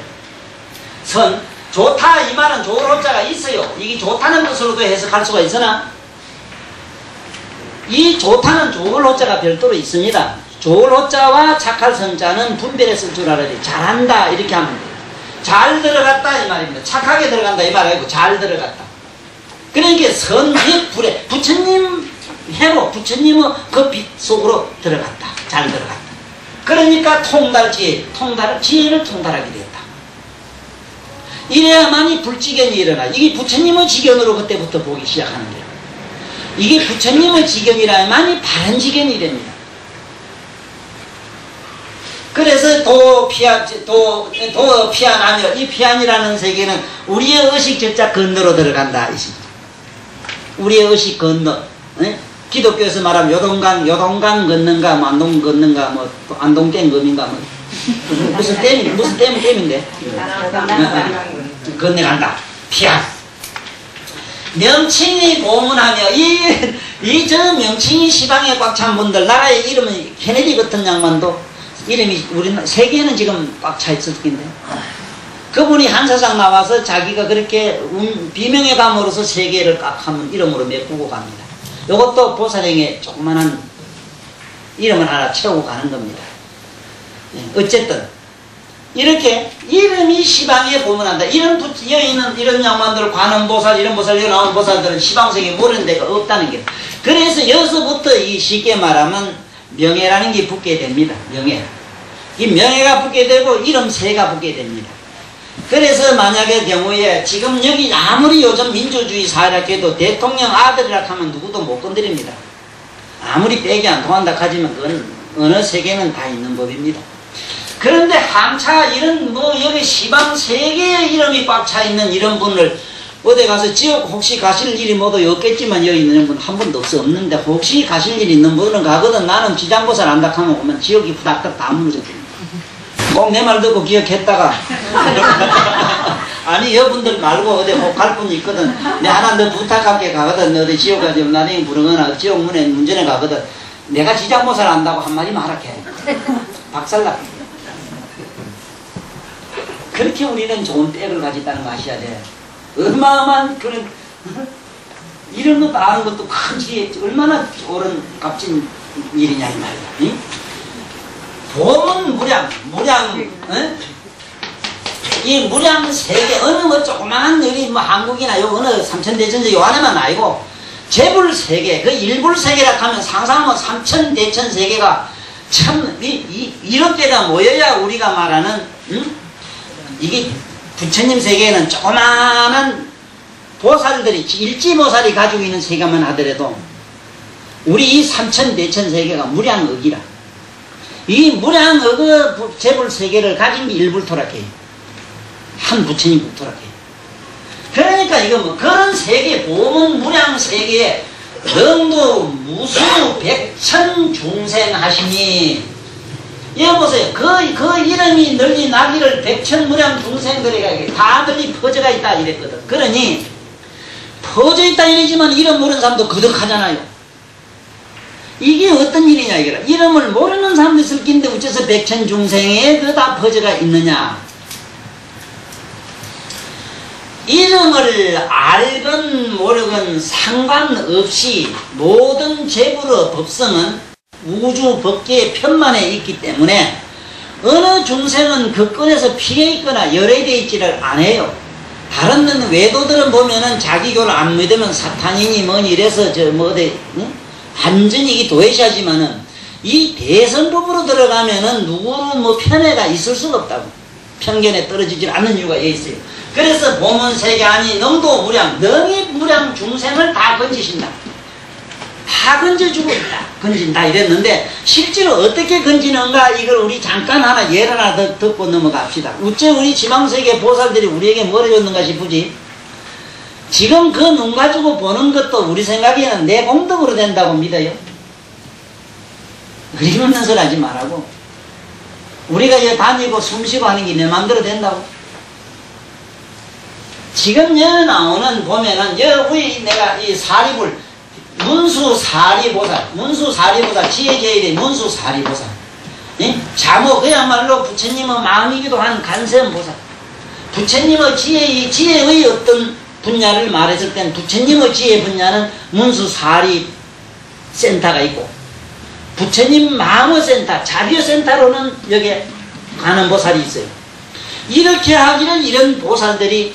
선 좋다 이 말은 좋은 호자가 있어요. 이게 좋다는 것으로도 해석할 수가 있으나 이 좋다는 좋은 호자가 별도로 있습니다. 좋은 호자와 착할 선자는 분별했을 줄 알아야 돼. 잘한다 이렇게 하면 돼요. 잘 들어갔다 이 말입니다. 착하게 들어간다 이 말 아니고 잘 들어갔다. 그러니까 선의 불에 부처님 해로 부처님의 그 빛 속으로 들어갔다. 잘 들어갔다. 그러니까 지혜를 통달하게 되었다. 이래야만이 불지견이 일어나. 이게 부처님의 지견으로 그때부터 보기 시작하는 거예요. 이게 부처님의 지견이라야만이 바른 지견이 됩니다. 그래서 피안하며 이 피안이라는 세계는 우리의 의식 절자 건너로 들어간다. 우리의 의식 건너. 네? 기독교에서 말하면 요동강 걷는가, 뭐 안동 걷는가, 뭐 안동댐 검인가, 뭐 무슨 댐인데? 건너간다. 피안. 명칭이 고문하며 이 저 명칭이 시방에 꽉 찬 분들 나라의 이름은 케네디 같은 양반도 이름이 우리 세계에는 지금 꽉 차 있을 텐데 그분이 한사장 나와서 자기가 그렇게 비명의 감으로서 세계를 꽉 하면 이름으로 메꾸고 갑니다. 이것도 보살행에 조그만한 이름을 하나 채우고 가는 겁니다. 어쨌든 이렇게 이름이 시방에 보문한다. 여기 있는 이런 양반들 관음보살 이런 보살 여기 나온 보살들은 시방세계에 모르는 데가 없다는 게 그래서 여기서부터 이 쉽게 말하면 명예라는 게 붙게 됩니다. 명예. 이 명예가 붙게 되고 이름새가 붙게 됩니다. 그래서 만약의 경우에 지금 여기 아무리 요즘 민주주의 사회라 해도 대통령 아들이라 하면 누구도 못 건드립니다. 아무리 빼기 안 통한다 하지만 그건 어느 세계는 다 있는 법입니다. 그런데 한차 이런 여기 시방 세계의 이름이 꽉 차 있는 이런 분을 어디 가서 지옥 혹시 가실 일이 모두 없겠지만 여기 있는 분 한 번도 없는데 혹시 가실 일이 있는 분은 가거든. 나는 지장보살 안다 하면 오면 지옥이 부닥닥 다 무너졌거든. 꼭 내 말 듣고 기억했다가 아니 여분들 말고 어디 갈 분이 있거든. 내 하나 너 부탁할게 가거든. 너 어디 지옥 가지 나중에 부르거나 지옥 문에 문전에 가거든. 내가 지장보살 안다고 한마디만 하라게 박살나. 그렇게 우리는 좋은 백을 가졌다는 거 아셔야 돼. 어마어마한 그런 이런 것도 아는 것도 큰 지혜, 얼마나 옳은 값진 일이냐 이 말이야. 응? 보문 무량, 응? 이 무량 세계 어느 뭐 조그마한 우리 뭐 한국이나 요 어느 삼천대천세 요 안에만 아니고 재불 세계, 그 일불 세계라 하면 상상하면 삼천대천 세계가 참 이렇게가 모여야 우리가 말하는 이게 부처님 세계에는 조그마한 보살들이 일지보살이 가지고 있는 세계만 하더라도 우리 이 삼천대천 세계가 무량억이라. 이 무량억의 재불 세계를 가진 게 일불토락해요. 한 부처님 불토락해요. 그러니까 이거 뭐 그런 세계, 보문 무량 세계에 능도 무수 백천 중생 하시니, 이거 보세요. 그 이름이 널리 나기를 백천 무량 중생들에게 다 널리 퍼져가 있다 이랬거든. 그러니 퍼져 있다 이러지만 이름 모르는 사람도 거듭하잖아요. 이게 어떤 일이냐 이거라. 이름을 모르는 사람도 있을 낀데 어째서 백천 중생에 그 다 퍼져가 있느냐. 이름을 알건 모르건 상관없이 모든 재불의 법성은 우주 법계의 편만에 있기 때문에 어느 중생은 그 건에서 피해 있거나 열애되어 있지를 않아요. 다른 외도들은 보면은 자기 교를 안 믿으면 사탄이니 뭐니 이래서 저 뭐 어디 완전히 이게 도외시하지만은 이 대선법으로 들어가면은 누구는 뭐 편애가 있을 수가 없다고. 편견에 떨어지지 않는 이유가 여기 있어요. 그래서 보문세계 아니 능도 무량, 능이 무량 중생을 다 건지신다. 다 건져주고 있다. 건진다 이랬는데 실제로 어떻게 건지는가 이걸 우리 잠깐 하나 예를 하나 더 듣고 넘어갑시다. 어째 우리 지방세계 보살들이 우리에게 뭘 해줬는가 싶으지? 지금 그 눈 가지고 보는 것도 우리 생각에는 내 공덕으로 된다고 믿어요. 어림없는 소리 하지 말라고. 우리가 여기 다니고 숨쉬고 하는 게 내 마음대로 된다고. 지금 여기 나오는 보면은 여기 내가 이 사리불 문수사리보살, 문수사리보살, 지혜제일의 문수사리보살, 자모 그야말로 부처님의 마음이기도 한 간세음보살. 부처님의 지혜의 어떤 분야를 말했을 땐 부처님의 지혜 분야는 문수사리 센터가 있고 부처님 마음의 센터, 자비의 센터로는 여기에 가는 보살이 있어요. 이렇게 하기는 이런 보살들이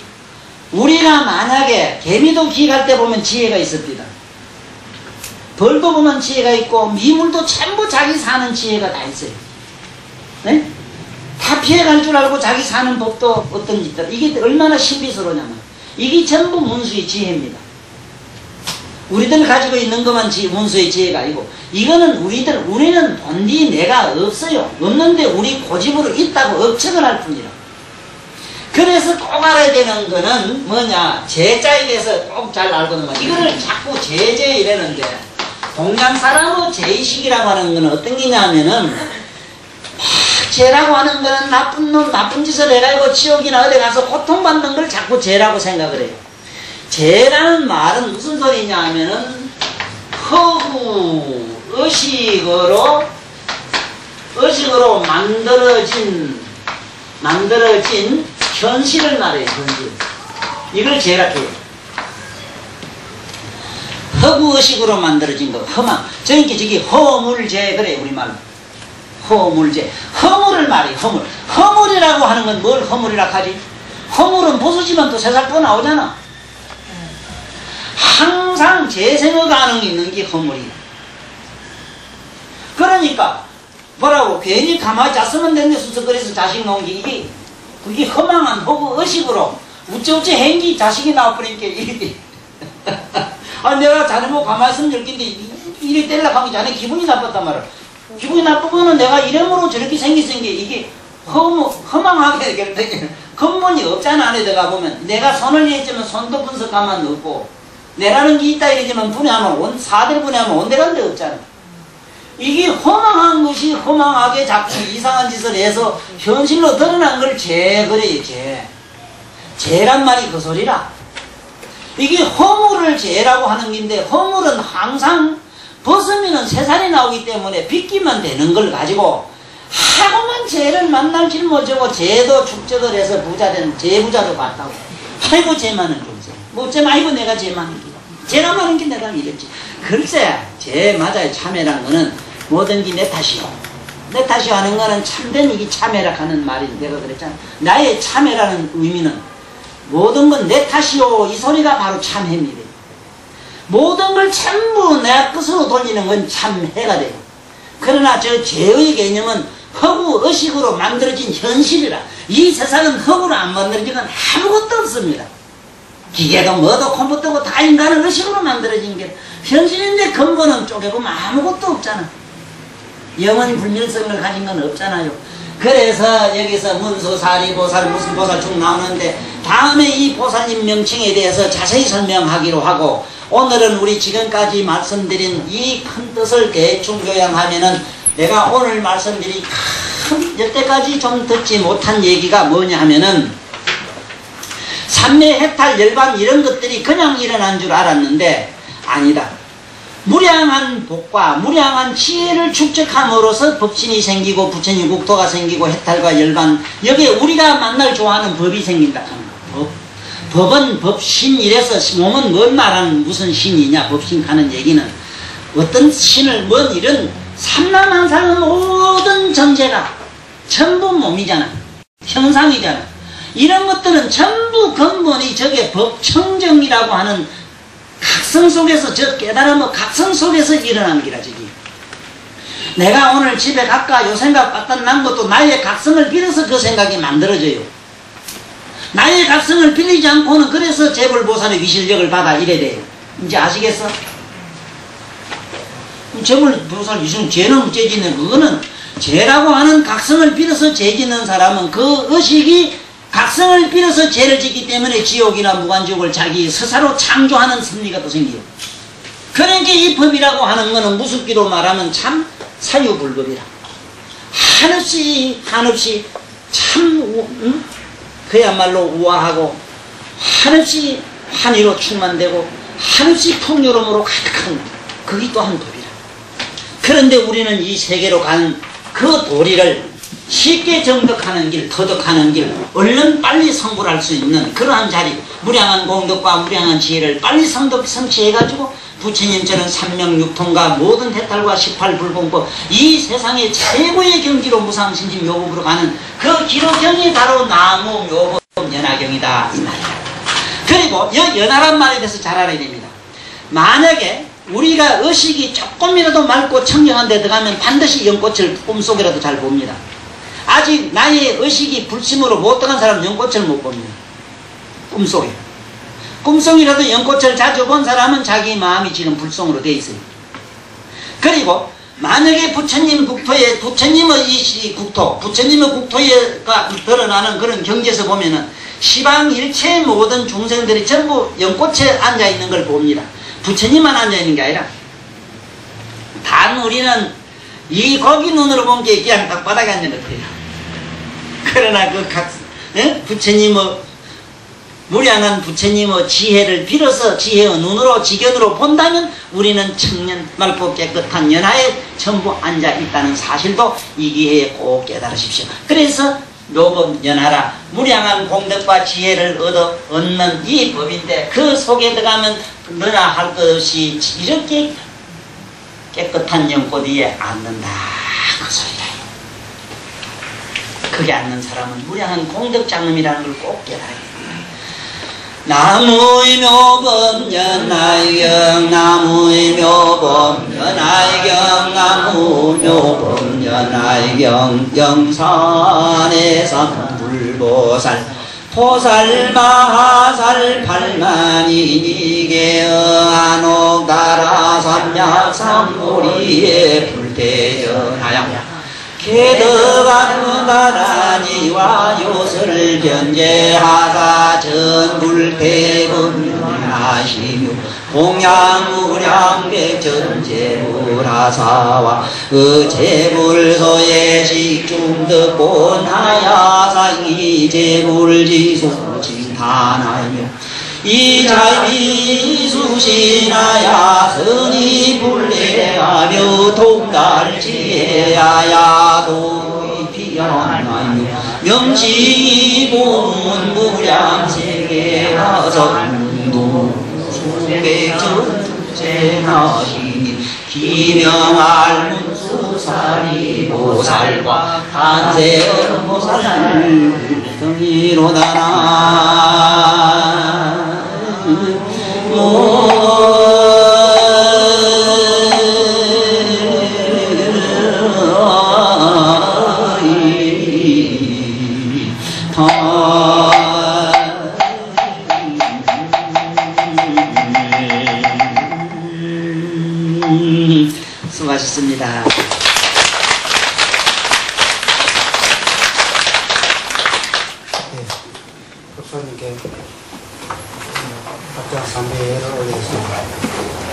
우리가 만약에 개미도 기갈 때 보면 지혜가 있습니다. 벌도 보면 지혜가 있고 미물도 전부 자기 사는 지혜가 다 있어요. 네? 다 피해갈 줄 알고 자기 사는 법도 어떤 짓들. 이게 얼마나 신비스러우냐면 이게 전부 문수의 지혜입니다. 우리들 가지고 있는 것만 문수의 지혜가 아니고 이거는 우리는 본디 내가 없어요. 없는데 우리 고집으로 있다고 억측을 할 뿐이라. 그래서 꼭 알아야 되는 거는 뭐냐, 제자에 대해서 꼭 잘 알고는 거. 이거를 자꾸 제제 이래는데 동양 사람의 제의식이라고 하는 거는 어떤 게냐면은 죄라고 하는 거는 나쁜 놈, 나쁜 짓을 해가지고 지옥이나 어디 가서 고통받는 걸 자꾸 죄라고 생각을 해요. 죄라는 말은 무슨 소리냐 하면은 허구, 의식으로 만들어진 현실을 말해요, 현실. 이걸 죄라 해요. 허구의식으로 만들어진 거, 허망. 저기 허물죄, 그래, 우리말로. 허물죄. 허물을 말해요, 허물. 허물이라고 하는 건 뭘 허물이라 하지? 허물은 부수지만 또 새살 또 나오잖아. 항상 재생의 가능이 있는 게 허물이야. 그러니까, 뭐라고, 괜히 가만히 잤으면 됐네, 수석거려서 자식 나온 게, 그게 허망한 허구의식으로, 우째우째 행기 자식이 나와버리니까, 이게. 아, 내가 잘못 가만히 있으면 저렇게인데, 이리 떼려고 하기 전에 기분이 나빴단 말이야. 기분이 나쁘고는 내가 이름으로 저렇게 생긴 게 이게 허망하게 되겠다. 근본이 없잖아. 안에 들어가 보면 내가 선을 했지만 손도 분석하면 없고 내라는 게 있다 이러지만 분해하면 사들 분해하면 온데간데 없잖아. 이게 허망한 것이 허망하게 자꾸 이상한 짓을 해서 현실로 드러난 걸 죄그래요. 죄란 말이 그 소리라. 이게 허물을 죄라고 하는 건데 허물은 항상 벗으면 새살이 나오기 때문에 빗기만 되는 걸 가지고 하고만 죄를 만날 줄 못하고 죄도 축적을 해서 부자된 죄부자도 봤다고. 아이고 죄 많은 존재. 뭐 어쩌면 아이고 내가 죄 많은 기다. 제가 말한 게 내가 이랬지. 글쎄, 제 맞아요. 참회란 거는 뭐든지 내 탓이요. 내 탓이요 하는 거는 참된 이게 참회라 하는 말이 내가 그랬잖아. 나의 참회라는 의미는 모든 건 내 탓이요. 이 소리가 바로 참회입니다. 모든 걸 전부 내 것으로 돌리는 건 참회가 돼요. 그러나 저 죄의 개념은 허구 의식으로 만들어진 현실이라. 이 세상은 허구로 안 만들어진 건 아무것도 없습니다. 기계도 뭐도 컴퓨터고 다 인간은 의식으로 만들어진 게 현실인데 근본은 쪼개보면 아무것도 없잖아. 영원 불멸성을 가진 건 없잖아요. 그래서 여기서 문수사리 보살 무슨 보살 쭉 나오는데 다음에 이 보살님 명칭에 대해서 자세히 설명하기로 하고, 오늘은 우리 지금까지 말씀드린 이 큰 뜻을 대충 요약하면은 내가 오늘 말씀드린 큰 여태까지 좀 듣지 못한 얘기가 뭐냐 하면은 삼매 해탈 열반 이런 것들이 그냥 일어난 줄 알았는데 아니다. 무량한 복과 무량한 지혜를 축적함으로써 법신이 생기고 부처님 국토가 생기고 해탈과 열반, 여기에 우리가 만날 좋아하는 법이 생긴다 하는 거. 법은 법신 이래서 몸은 뭔 말하는 무슨 신이냐. 법신 하는 얘기는 어떤 신을 뭔 이런 삼라만상의 모든 전제가 전부 몸이잖아. 형상이잖아. 이런 것들은 전부 근본이 저게 법청정이라고 하는 각성 속에서, 저 깨달음의 각성 속에서 일어나는 기라. 저기 내가 오늘 집에 갈까 요 생각 갖다 난 것도 나의 각성을 빌어서 그 생각이 만들어져요. 나의 각성을 빌리지 않고는 그래서 재불보살의 위실력을 받아 이래 돼요. 이제 아시겠어? 재불보살 위실은 죄는 죄짓는, 그거는 죄라고 하는 각성을 빌어서 죄 짓는 사람은 그 의식이 각성을 빌어서 죄를 짓기 때문에 지옥이나 무간지옥을 자기 스스로 창조하는 섭리가 또 생겨요. 그러니까 이 법이라고 하는 거는 무섭기로 말하면 참 사유불법이라. 한없이 참 그야말로 우아하고 한없이 환희로 충만되고 한없이 풍요로움으로 가득한 그게 또한 법이라. 그런데 우리는 이 세계로 가는 그 도리를 쉽게 정득하는 길, 터득하는 길, 얼른 빨리 성불할 수 있는 그러한 자리, 무량한 공덕과 무량한 지혜를 빨리 성취해가지고 부처님처럼 삼명육통과 모든 해탈과 18불공법, 이 세상의 최고의 경지로 무상신심 요법으로 가는 그 기로경이 바로 나무묘법 연화경이다 이 말이야. 그리고 연화란 말에 대해서 잘 알아야 됩니다. 만약에 우리가 의식이 조금이라도 맑고 청정한 데 들어가면 반드시 연꽃을 꿈속이라도 잘 봅니다. 아직 나의 의식이 불심으로 못 들어간 사람은 연꽃을 못 봅니다. 꿈속에. 꿈속이라도 연꽃을 자주 본 사람은 자기 마음이 지금 불성으로 되어 있어요. 그리고 만약에 부처님 국토에, 부처님의 이 국토, 부처님의 국토에가 드러나는 그런 경지에서 보면은 시방 일체 모든 중생들이 전부 연꽃에 앉아있는 걸 봅니다. 부처님만 앉아있는 게 아니라 단 우리는 이 거기 눈으로 본 게 그냥 딱 바닥에 앉는 것 같아요. 그러나 그 부처님의 무량한 부처님의 지혜를 빌어서 지혜의 눈으로 지견으로 본다면 우리는 청년 맑고 깨끗한 연하에 전부 앉아있다는 사실도 이 기회에 꼭 깨달으십시오. 그래서 묘법 연하라 무량한 공덕과 지혜를 얻는 이 법인데 그 속에 들어가면 너나 할 것 없이 이렇게 깨끗한 연꽃 위에 앉는다 그 소리다. 거기 앉는 사람은 무량한 공덕장엄이라는 걸 꼭 깨달아야 됩니다. 나무의 묘법 연하경 나무의 묘법 연하경 나무 묘법 연하경 영산에서 불보살 보살 마하살 팔만이니게어안옥다라 삼약삼무리에 불대전하여 개덕한 나라니와 요설을 견제하사 전불대금하시며 공양무량백전제불하사와 의제불소의 식중득본하야사 이제불지수칭탄하며 이자비수신하야 선이불례하며 통달지혜하야 도의피연하며 명시보문 무량세계하성도 백백천재나시 기명할 문수사리 보살과 한세음 보살 등이로다나 수고하셨습니다. 법사님께 각자 3배를 올리겠습니다.